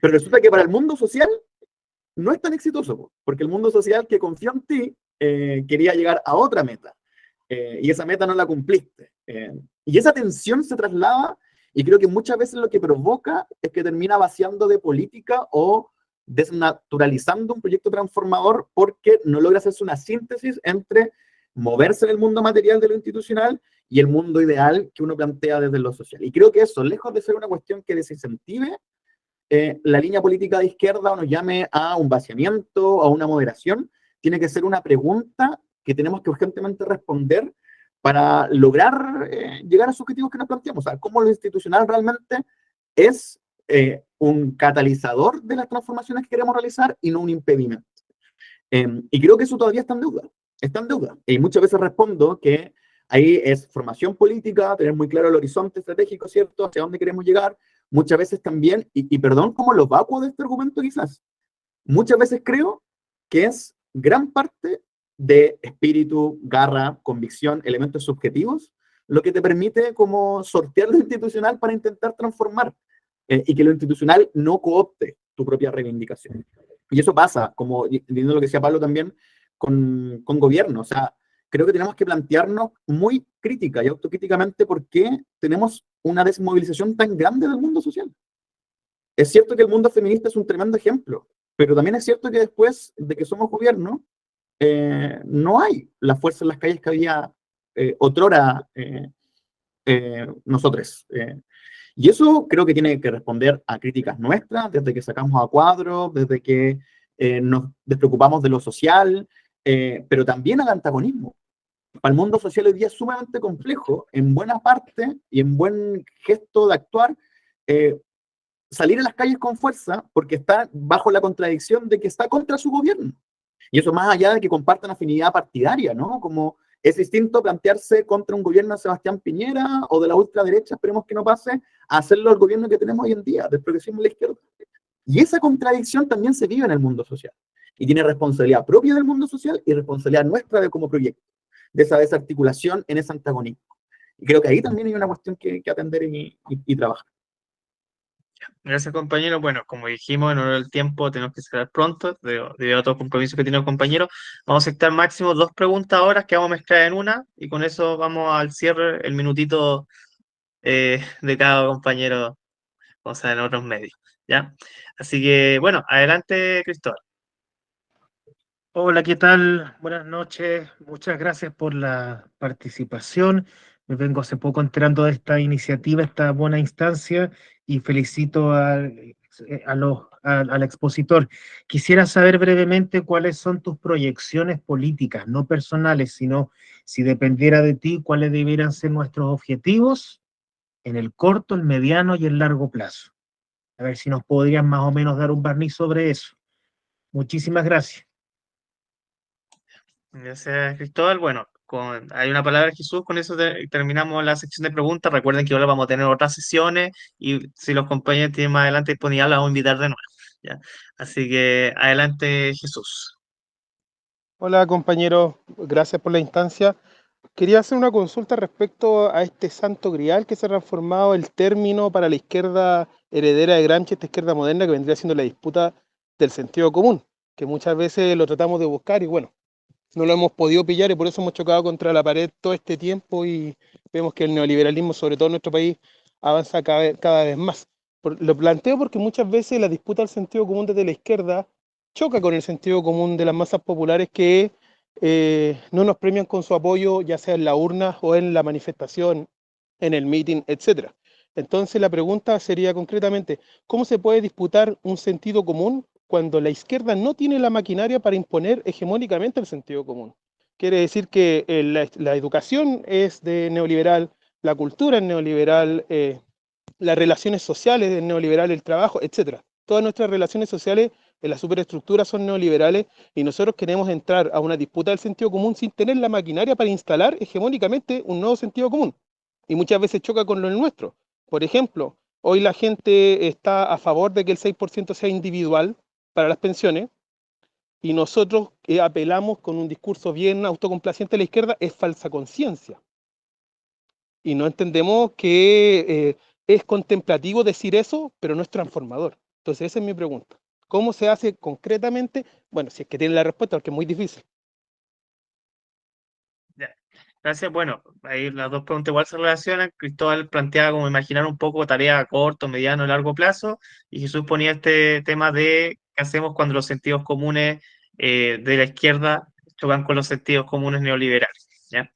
Pero resulta que para el mundo social no es tan exitoso, porque el mundo social que confió en ti quería llegar a otra meta, y esa meta no la cumpliste. Y esa tensión se traslada, y creo que muchas veces lo que provoca es que termina vaciando de política o desnaturalizando un proyecto transformador porque no logra hacerse una síntesis entre moverse en el mundo material de lo institucional y el mundo ideal que uno plantea desde lo social. Y creo que eso, lejos de ser una cuestión que desincentive la línea política de izquierda o nos llame a un vaciamiento, a una moderación, tiene que ser una pregunta que tenemos que urgentemente responder para lograr llegar a los objetivos que nos planteamos. O sea, cómo lo institucional realmente es un catalizador de las transformaciones que queremos realizar y no un impedimento. Y creo que eso todavía está en deuda. Está en deuda. Y muchas veces respondo que ahí es formación política, tener muy claro el horizonte estratégico, ¿cierto? Hacia dónde queremos llegar. Muchas veces también, y perdón como lo vacuo de este argumento quizás, muchas veces creo que es gran parte de espíritu, garra, convicción, elementos subjetivos, lo que te permite como sortear lo institucional para intentar transformar y que lo institucional no coopte tu propia reivindicación. Y eso pasa, como viendo lo que decía Pablo también, con gobierno. O sea, creo que tenemos que plantearnos muy crítica y autocríticamente por qué tenemos una desmovilización tan grande del mundo social. Es cierto que el mundo feminista es un tremendo ejemplo, pero también es cierto que después de que somos gobierno, no hay la fuerza en las calles que había otrora nosotros. Y eso creo que tiene que responder a críticas nuestras, desde que sacamos a cuadros, desde que nos despreocupamos de lo social, pero también al antagonismo. Para el mundo social hoy día es sumamente complejo, en buena parte y en buen gesto de actuar, salir a las calles con fuerza porque está bajo la contradicción de que está contra su gobierno. Y eso más allá de que compartan afinidad partidaria, ¿no? Como es distinto plantearse contra un gobierno de Sebastián Piñera o de la ultraderecha, esperemos que no pase, a hacerlo al gobierno que tenemos hoy en día, del progresismo de la izquierda. Y esa contradicción también se vive en el mundo social. Y tiene responsabilidad propia del mundo social y responsabilidad nuestra de como proyecto, de esa desarticulación en ese antagonismo. Y creo que ahí también hay una cuestión que atender y trabajar. Gracias, compañero. Bueno, como dijimos, en honor al tiempo tenemos que cerrar pronto, debido a otros compromisos que tiene el compañero. Vamos a aceptar máximo 2 preguntas ahora, que vamos a mezclar en una, y con eso vamos al cierre, el minutito de cada compañero, o sea, en otros medios, ¿ya? Así que, bueno, adelante, Cristóbal. Hola, ¿qué tal? Buenas noches. Muchas gracias por la participación. Me vengo hace poco enterando de esta iniciativa, esta buena instancia, y felicito al expositor. Quisiera saber brevemente cuáles son tus proyecciones políticas, no personales, sino si dependiera de ti, cuáles debieran ser nuestros objetivos en el corto, el mediano y el largo plazo. A ver si nos podrían más o menos dar un barniz sobre eso. Muchísimas gracias. Gracias, Cristóbal. Bueno, hay una palabra de Jesús, con eso terminamos la sección de preguntas. Recuerden que ahora vamos a tener otras sesiones y si los compañeros tienen más adelante disponibilidad, los vamos a invitar de nuevo, ¿ya? Así que adelante, Jesús. Hola compañeros, gracias por la instancia. Quería hacer una consulta respecto a este santo grial que se ha transformado el término para la izquierda heredera de Gramsci, esta izquierda moderna que vendría siendo la disputa del sentido común, que muchas veces lo tratamos de buscar y bueno, no lo hemos podido pillar y por eso hemos chocado contra la pared todo este tiempo y vemos que el neoliberalismo, sobre todo en nuestro país, avanza cada vez más. Lo planteo porque muchas veces la disputa del sentido común desde la izquierda choca con el sentido común de las masas populares que no nos premian con su apoyo, ya sea en la urna o en la manifestación, en el meeting, etc. Entonces la pregunta sería concretamente, ¿cómo se puede disputar un sentido común cuando la izquierda no tiene la maquinaria para imponer hegemónicamente el sentido común? Quiere decir que la educación es de neoliberal, la cultura es neoliberal, las relaciones sociales es neoliberal, el trabajo, etcétera. Todas nuestras relaciones sociales en la superestructura son neoliberales y nosotros queremos entrar a una disputa del sentido común sin tener la maquinaria para instalar hegemónicamente un nuevo sentido común. Y muchas veces choca con lo nuestro. Por ejemplo, hoy la gente está a favor de que el 6% sea individual para las pensiones y nosotros apelamos con un discurso bien autocomplaciente a la izquierda, es falsa conciencia. Y no entendemos que es contemplativo decir eso, pero no es transformador. Entonces esa es mi pregunta. ¿Cómo se hace concretamente? Bueno, si es que tienen la respuesta, porque es muy difícil. Ya. Gracias. Bueno, ahí las dos preguntas igual se relacionan. Cristóbal planteaba como imaginar un poco tarea a corto, mediano, largo plazo, y Jesús ponía este tema de qué hacemos cuando los sentidos comunes de la izquierda chocan con los sentidos comunes neoliberales. ¿Ya?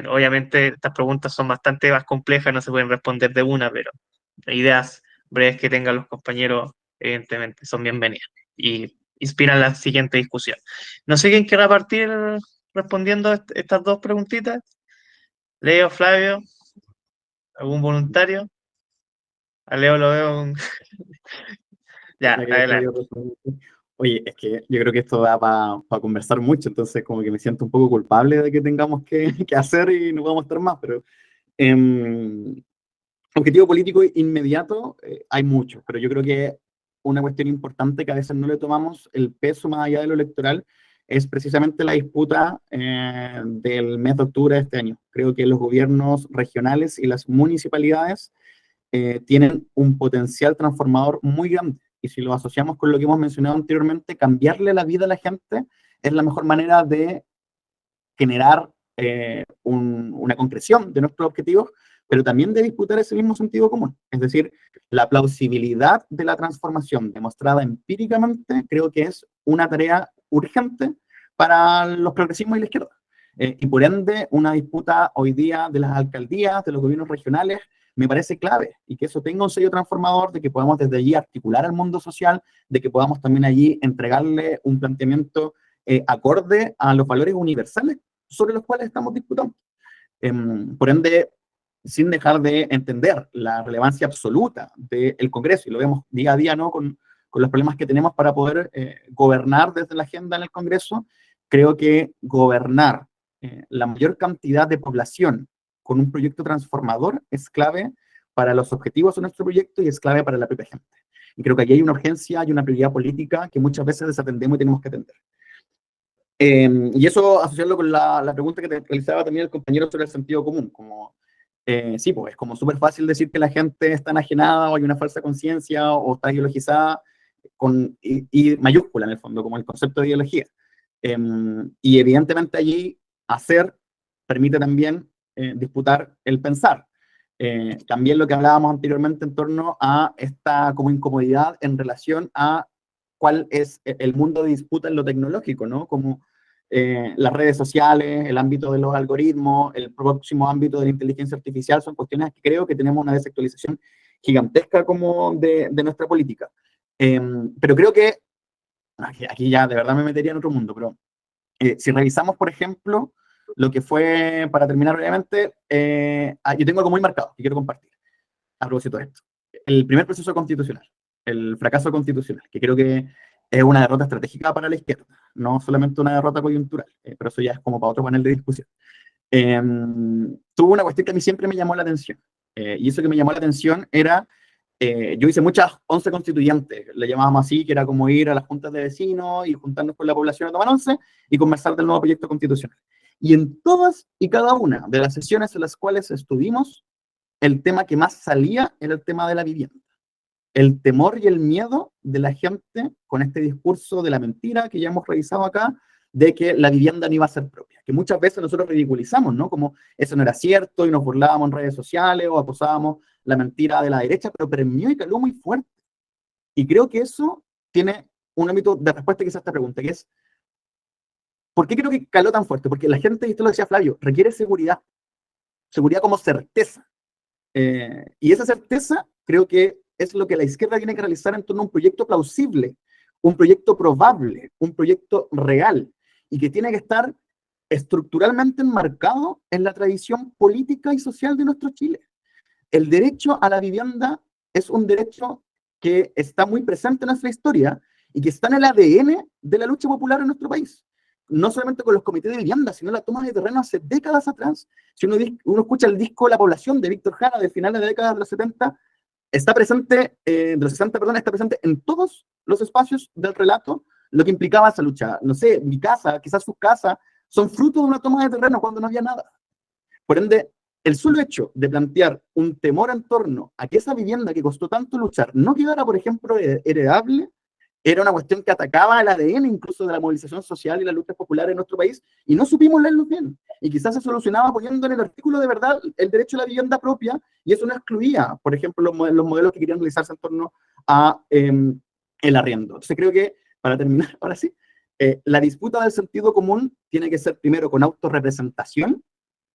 Obviamente estas preguntas son bastante más complejas, no se pueden responder de una, pero ideas breves que tengan los compañeros, evidentemente, son bienvenidas y inspiran la siguiente discusión. No sé quién quiera partir respondiendo a estas dos preguntitas. Leo, Flavio, algún voluntario. A Leo lo veo. Ya, La que adelante. Flavio responde. Oye, es que yo creo que esto da para conversar mucho, entonces como que me siento un poco culpable de que tengamos que hacer y no podamos estar más, pero em, objetivo político inmediato hay mucho, pero yo creo que una cuestión importante que a veces no le tomamos el peso más allá de lo electoral es precisamente la disputa del mes de octubre de este año. Creo que los gobiernos regionales y las municipalidades tienen un potencial transformador muy grande. Y si lo asociamos con lo que hemos mencionado anteriormente, cambiarle la vida a la gente es la mejor manera de generar una concreción de nuestros objetivos, pero también de disputar ese mismo sentido común. Es decir, la plausibilidad de la transformación demostrada empíricamente creo que es una tarea urgente para los progresismos y la izquierda. Y por ende, una disputa hoy día de las alcaldías, de los gobiernos regionales, me parece clave, y que eso tenga un sello transformador, de que podamos desde allí articular al mundo social, de que podamos también allí entregarle un planteamiento acorde a los valores universales sobre los cuales estamos disputando. Por ende, sin dejar de entender la relevancia absoluta del Congreso, y lo vemos día a día, ¿no? con los problemas que tenemos para poder gobernar desde la agenda en el Congreso, creo que gobernar la mayor cantidad de población con un proyecto transformador es clave para los objetivos de nuestro proyecto y es clave para la propia gente. Y creo que aquí hay una urgencia y una prioridad política que muchas veces desatendemos y tenemos que atender. Y eso asociarlo con la pregunta que te realizaba también el compañero sobre el sentido común, como, sí, pues es como súper fácil decir que la gente está enajenada o hay una falsa conciencia o está ideologizada con I mayúscula en el fondo, como el concepto de ideología. Y evidentemente allí hacer permite también disputar el pensar. También lo que hablábamos anteriormente en torno a esta como incomodidad en relación a cuál es el mundo de disputa en lo tecnológico, ¿no? Como las redes sociales, el ámbito de los algoritmos, el próximo ámbito de la inteligencia artificial, son cuestiones que creo que tenemos una desactualización gigantesca como de nuestra política. Pero creo que, aquí ya de verdad me metería en otro mundo, pero si revisamos, por ejemplo, lo que fue, para terminar brevemente, yo tengo algo muy marcado que quiero compartir a propósito de esto. El primer proceso constitucional, el fracaso constitucional, que creo que es una derrota estratégica para la izquierda, no solamente una derrota coyuntural, pero eso ya es como para otro panel de discusión. Tuvo una cuestión que a mí siempre me llamó la atención, y eso que me llamó la atención era, yo hice muchas 11 constituyentes, le llamábamos así, que era como ir a las juntas de vecinos y juntarnos con la población a tomar 11 y conversar del nuevo proyecto constitucional. Y en todas y cada una de las sesiones en las cuales estuvimos, el tema que más salía era el tema de la vivienda. El temor y el miedo de la gente con este discurso de la mentira que ya hemos revisado acá, de que la vivienda no iba a ser propia, que muchas veces nosotros ridiculizamos, ¿no? Como eso no era cierto y nos burlábamos en redes sociales o acusábamos la mentira de la derecha, pero premió y caló muy fuerte. Y creo que eso tiene un ámbito de respuesta quizás a esta pregunta, que es, ¿por qué creo que caló tan fuerte? Porque la gente, y esto lo decía Flavio, requiere seguridad, seguridad como certeza. Y esa certeza creo que es lo que la izquierda tiene que realizar en torno a un proyecto plausible, un proyecto probable, un proyecto real, y que tiene que estar estructuralmente enmarcado en la tradición política y social de nuestro Chile. El derecho a la vivienda es un derecho que está muy presente en nuestra historia y que está en el ADN de la lucha popular en nuestro país. No solamente con los comités de vivienda, sino la toma de terreno hace décadas atrás. Si uno escucha el disco La Población de Víctor Jara de finales de la década de los 70, está presente, de los 60, perdón, está presente en todos los espacios del relato lo que implicaba esa lucha. No sé, mi casa, quizás su casa, son fruto de una toma de terreno cuando no había nada. Por ende, el solo hecho de plantear un temor en torno a que esa vivienda que costó tanto luchar no quedara, por ejemplo, heredable, era una cuestión que atacaba al ADN incluso de la movilización social y la lucha popular en nuestro país, y no supimos leerlo bien. Y quizás se solucionaba poniendo en el artículo de verdad el derecho a la vivienda propia, y eso no excluía, por ejemplo, los modelos que querían realizarse en torno a el arriendo. Entonces creo que, para terminar, ahora sí, la disputa del sentido común tiene que ser primero con autorrepresentación,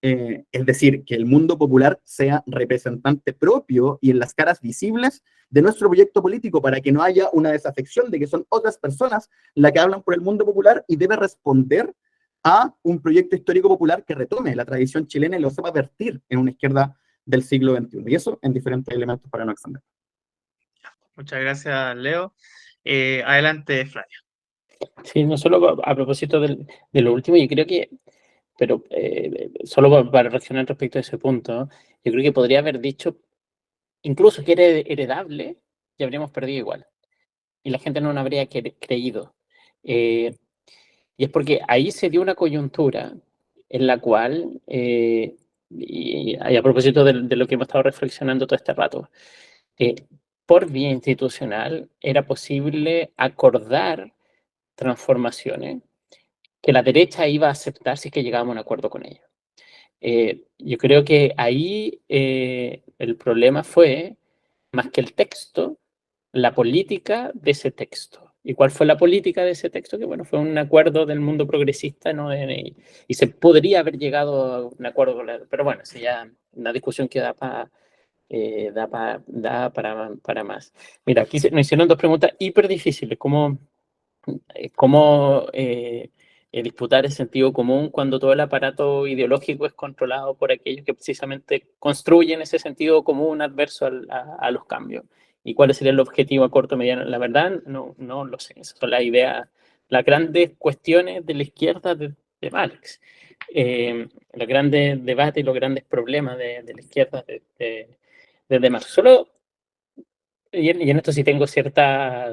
es decir, que el mundo popular sea representante propio y en las caras visibles de nuestro proyecto político, para que no haya una desafección de que son otras personas las que hablan por el mundo popular y debe responder a un proyecto histórico popular que retome la tradición chilena y lo sepa vertir en una izquierda del siglo XXI. Y eso en diferentes elementos para no extender. Muchas gracias, Leo. Adelante, Flavio. Sí, no solo a propósito de lo último, yo creo que, pero solo para reaccionar respecto a ese punto, yo creo que podría haber dicho, incluso que era heredable, y habríamos perdido igual. Y la gente no nos habría creído. Y es porque ahí se dio una coyuntura en la cual, y a propósito de lo que hemos estado reflexionando todo este rato, por vía institucional era posible acordar transformaciones que la derecha iba a aceptar si es que llegábamos a un acuerdo con ella. Yo creo que ahí el problema fue, más que el texto, la política de ese texto. ¿Y cuál fue la política de ese texto? Que bueno, fue un acuerdo del mundo progresista, ¿no? Y se podría haber llegado a un acuerdo con pero bueno, eso ya una discusión que da para más. Mira, aquí nos hicieron dos preguntas hiper difíciles. ¿Cómo disputar el sentido común cuando todo el aparato ideológico es controlado por aquellos que precisamente construyen ese sentido común adverso a los cambios? ¿Y cuál sería el objetivo a corto, mediano? La verdad, no lo sé. Esas son las ideas, las grandes cuestiones de la izquierda de Marx. Los grandes debates y los grandes problemas de la izquierda desde Marx. Solo, y en esto sí tengo cierta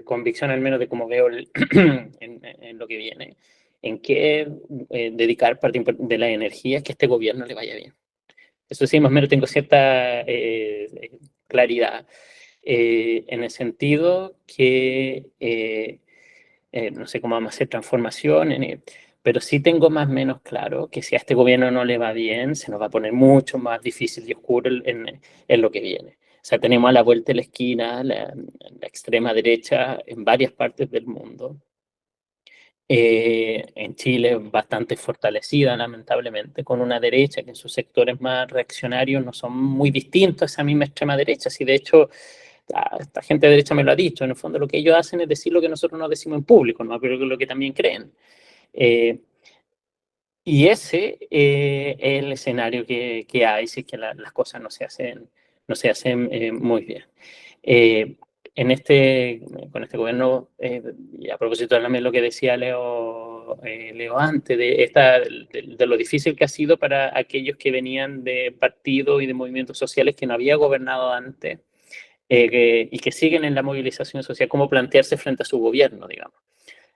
convicción, al menos de cómo veo en lo que viene, en qué dedicar parte de la energía que este gobierno le vaya bien. Eso sí, más o menos tengo cierta claridad, en el sentido que no sé cómo vamos a hacer transformación, pero sí tengo más o menos claro que si a este gobierno no le va bien, se nos va a poner mucho más difícil y oscuro en lo que viene. O sea, tenemos a la vuelta de la esquina la extrema derecha en varias partes del mundo. En Chile bastante fortalecida, lamentablemente, con una derecha que en sus sectores más reaccionarios no son muy distintos a esa misma extrema derecha. Si de hecho, esta gente de derecha me lo ha dicho, en el fondo lo que ellos hacen es decir lo que nosotros no decimos en público, ¿no? Pero lo que también creen. Y ese es el escenario que hay si es que las cosas no se hacen muy bien. Con este gobierno, y a propósito también lo que decía Leo antes, de lo difícil que ha sido para aquellos que venían de partidos y de movimientos sociales que no había gobernado antes, y que siguen en la movilización social, cómo plantearse frente a su gobierno, digamos.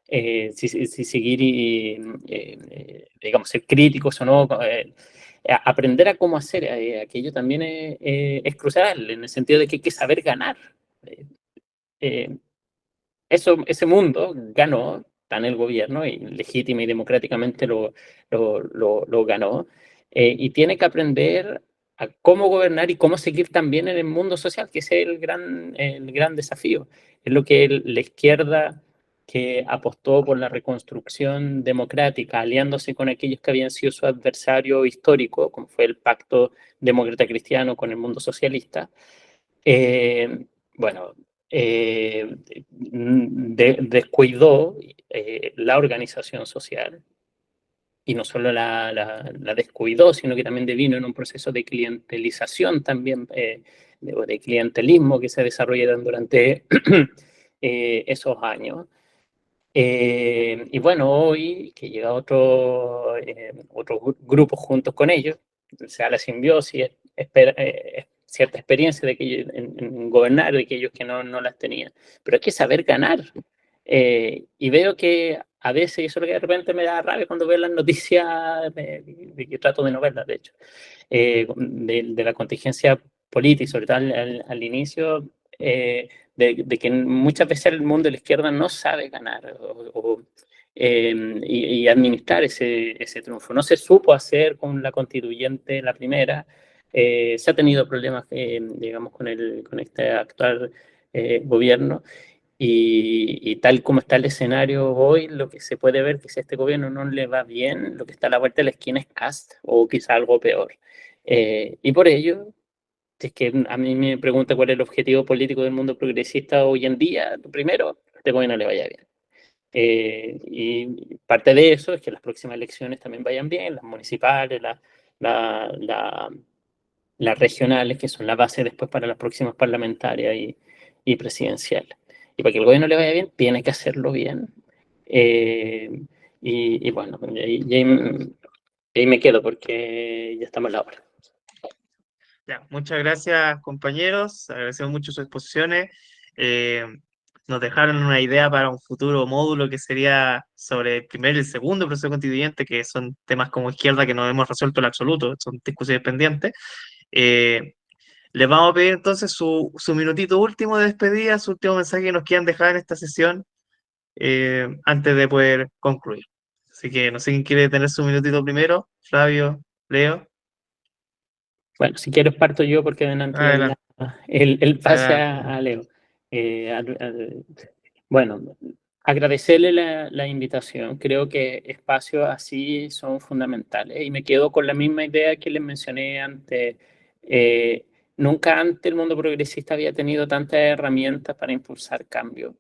Si seguir digamos, ser críticos o no, aprender a cómo hacer aquello también es crucial, en el sentido de que hay que saber ganar. Ese mundo ganó, está en el gobierno, y legítima y democráticamente lo ganó, y tiene que aprender a cómo gobernar y cómo seguir también en el mundo social, que ese es el gran desafío. Es lo que la izquierda que apostó por la reconstrucción democrática, aliándose con aquellos que habían sido su adversario histórico, como fue el Pacto Demócrata Cristiano con el mundo socialista, bueno, descuidó la organización social, y no solo la descuidó, sino que también devino en un proceso de clientelización también, de clientelismo que se desarrollaron durante esos años. Y bueno, hoy que llega otro grupo juntos con ellos, se da la simbiosis, cierta experiencia de que en gobernar de aquellos que no las tenían. Pero hay que saber ganar. Y veo que a veces, y eso es lo que de repente me da rabia cuando veo las noticias, de que trato de no verlas, de hecho, de la contingencia política, y sobre todo al inicio, de que muchas veces el mundo de la izquierda no sabe ganar y administrar ese triunfo. No se supo hacer con la constituyente, la primera. Se ha tenido problemas, digamos, con este actual gobierno. Y tal como está el escenario hoy, lo que se puede ver que si a este gobierno no le va bien, lo que está a la vuelta de la esquina es Kast, o quizá algo peor. Y por ello, si es que a mí me pregunta cuál es el objetivo político del mundo progresista hoy en día, lo primero, que a este gobierno le vaya bien. Y parte de eso es que las próximas elecciones también vayan bien, las municipales, las regionales, que son la base después para las próximas parlamentarias y presidenciales. Y para que el gobierno le vaya bien, tiene que hacerlo bien. Y bueno, y ahí me quedo porque ya estamos a la hora. Ya, muchas gracias, compañeros. Agradecemos mucho sus exposiciones. Nos dejaron una idea para un futuro módulo que sería sobre el primer y el segundo proceso constituyente, que son temas como izquierda que no hemos resuelto en absoluto, son discusiones pendientes. Les vamos a pedir entonces su minutito último de despedida, su último mensaje que nos quieran dejar en esta sesión antes de poder concluir. Así que no sé quién quiere tener su minutito primero. Flavio, Leo. Bueno, si quieres parto yo porque adelante el pase a Leo. Bueno, agradecerle la invitación. Creo que espacios así son fundamentales. Y me quedo con la misma idea que les mencioné antes. Nunca antes el mundo progresista había tenido tantas herramientas para impulsar cambios,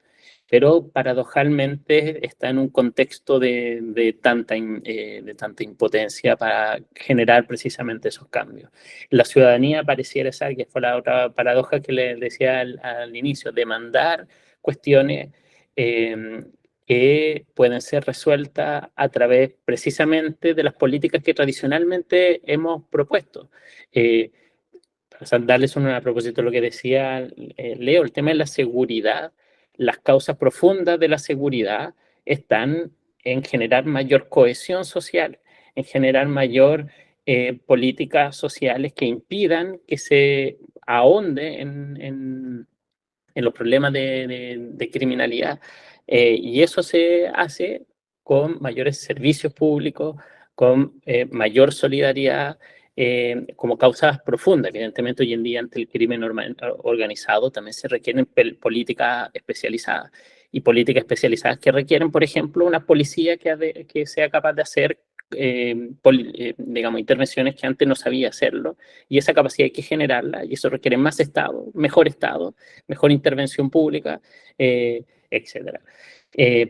pero paradojalmente está en un contexto de tanta impotencia para generar precisamente esos cambios. La ciudadanía pareciera ser, que fue la otra paradoja que les decía al inicio, demandar cuestiones que pueden ser resueltas a través precisamente de las políticas que tradicionalmente hemos propuesto. Para darles a propósito de lo que decía Leo, el tema de la seguridad, las causas profundas de la seguridad están en generar mayor cohesión social, en generar mayor políticas sociales que impidan que se ahonde en los problemas de criminalidad. Y eso se hace con mayores servicios públicos, con mayor solidaridad, como causas profundas. Evidentemente, hoy en día, ante el crimen organizado, también se requieren políticas especializadas. Y políticas especializadas que requieren, por ejemplo, una policía que sea capaz de hacer digamos, intervenciones que antes no sabía hacerlo, y esa capacidad hay que generarla, y eso requiere más Estado, mejor intervención pública, etcétera.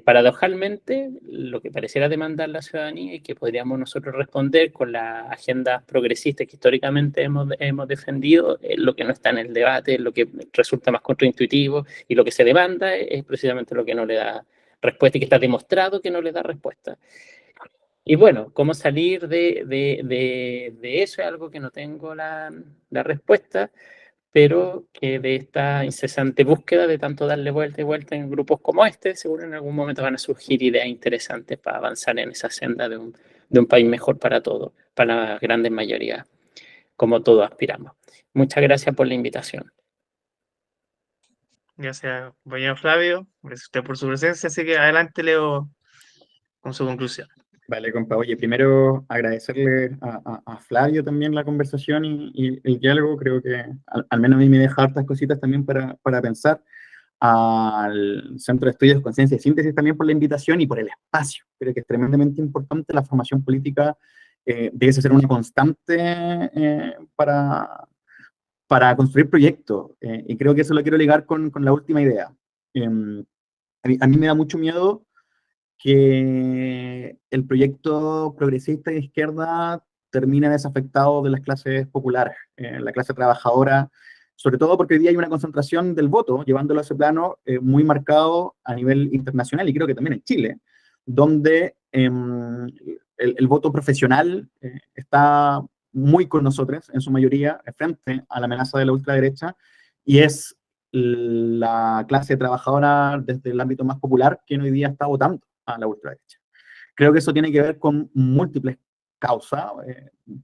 Paradojalmente, lo que pareciera demandar la ciudadanía y que podríamos nosotros responder con las agendas progresistas que históricamente hemos defendido, lo que no está en el debate, lo que resulta más contraintuitivo, y lo que se demanda es precisamente lo que no le da respuesta, y que está demostrado que no le da respuesta. Y bueno, cómo salir de eso es algo que no tengo la respuesta, pero que de esta incesante búsqueda de tanto darle vuelta y vuelta en grupos como este, seguro en algún momento van a surgir ideas interesantes para avanzar en esa senda de un país mejor para todos, para la gran mayoría, como todos aspiramos. Muchas gracias por la invitación. Gracias, compañero Flavio. Gracias a usted por su presencia. Así que adelante, Leo, con su conclusión. Vale, compa. Oye, primero agradecerle a Flavio también la conversación y el diálogo. Creo que al menos a mí me deja hartas cositas también para pensar. al Centro de Estudios Conciencia y Síntesis también por la invitación y por el espacio. Creo que es tremendamente importante. La formación política debe ser una constante para construir proyectos. Y creo que eso lo quiero ligar con la última idea. A mí me da mucho miedo que el proyecto progresista de izquierda termine desafectado de las clases populares, la clase trabajadora, sobre todo porque hoy día hay una concentración del voto, llevándolo a ese plano muy marcado a nivel internacional y creo que también en Chile, donde el voto profesional está muy con nosotros, en su mayoría, frente a la amenaza de la ultraderecha, y es la clase trabajadora desde el ámbito más popular que hoy día está votando a la ultraderecha. Creo que eso tiene que ver con múltiples causas,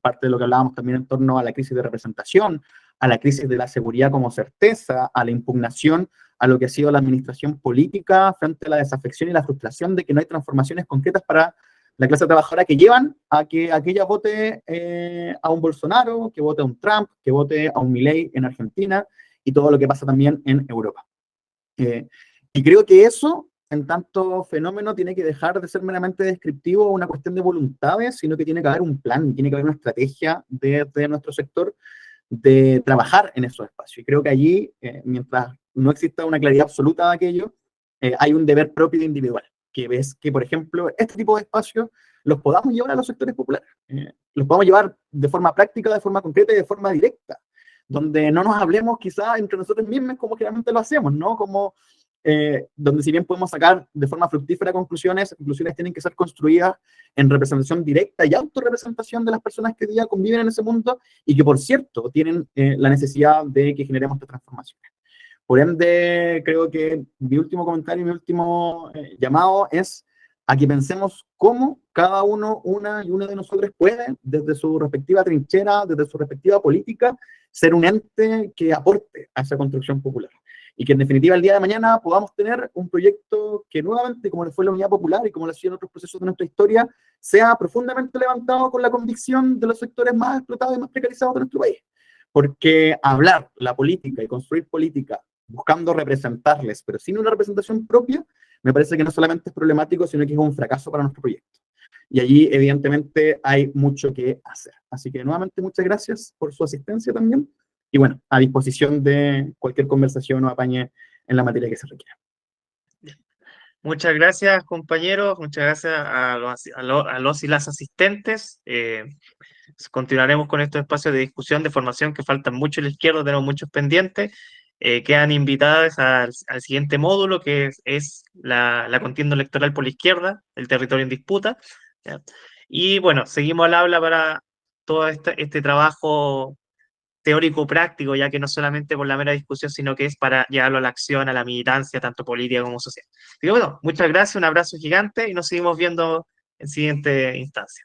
parte de lo que hablábamos también en torno a la crisis de representación, a la crisis de la seguridad como certeza, a la impugnación a lo que ha sido la administración política frente a la desafección y la frustración de que no hay transformaciones concretas para la clase trabajadora que llevan a que aquella vote a un Bolsonaro, que vote a un Trump, que vote a un Milei en Argentina y todo lo que pasa también en Europa. Y creo que eso, en tanto fenómeno, tiene que dejar de ser meramente descriptivo o una cuestión de voluntades, sino que tiene que haber un plan, tiene que haber una estrategia de nuestro sector de trabajar en esos espacios. Y creo que allí, mientras no exista una claridad absoluta de aquello, hay un deber propio e individual, que ves que, por ejemplo, este tipo de espacios los podamos llevar a los sectores populares, los podamos llevar de forma práctica, de forma concreta y de forma directa, donde no nos hablemos quizás entre nosotros mismos como generalmente lo hacemos, ¿no? Como donde si bien podemos sacar de forma fructífera conclusiones, conclusiones tienen que ser construidas en representación directa y autorrepresentación de las personas que hoy día conviven en ese mundo y que, por cierto, tienen la necesidad de que generemos esta transformación. Por ende, creo que mi último comentario y mi último llamado es a que pensemos cómo cada uno, una y una de nosotros puede, desde su respectiva trinchera, desde su respectiva política, ser un ente que aporte a esa construcción popular. Y que en definitiva el día de mañana podamos tener un proyecto que nuevamente, como fue la Unidad Popular y como lo ha sido en otros procesos de nuestra historia, sea profundamente levantado con la convicción de los sectores más explotados y más precarizados de nuestro país. Porque hablar la política y construir política buscando representarles, pero sin una representación propia, me parece que no solamente es problemático, sino que es un fracaso para nuestro proyecto. Y allí, evidentemente, hay mucho que hacer. Así que, nuevamente, muchas gracias por su asistencia también. Y bueno, a disposición de cualquier conversación o apañe en la materia que se requiera. Muchas gracias, compañeros. Muchas gracias a los y las asistentes. Continuaremos con estos espacios de discusión, de formación, que faltan mucho en la izquierda, tenemos muchos pendientes. Quedan invitadas al siguiente módulo, que es la contienda electoral por la izquierda, el territorio en disputa. ¿Ya? Y bueno, seguimos al habla para todo este trabajo teórico-práctico, ya que no solamente por la mera discusión, sino que es para llevarlo a la acción, a la militancia, tanto política como social. Así que bueno, muchas gracias, un abrazo gigante y nos seguimos viendo en siguiente instancia.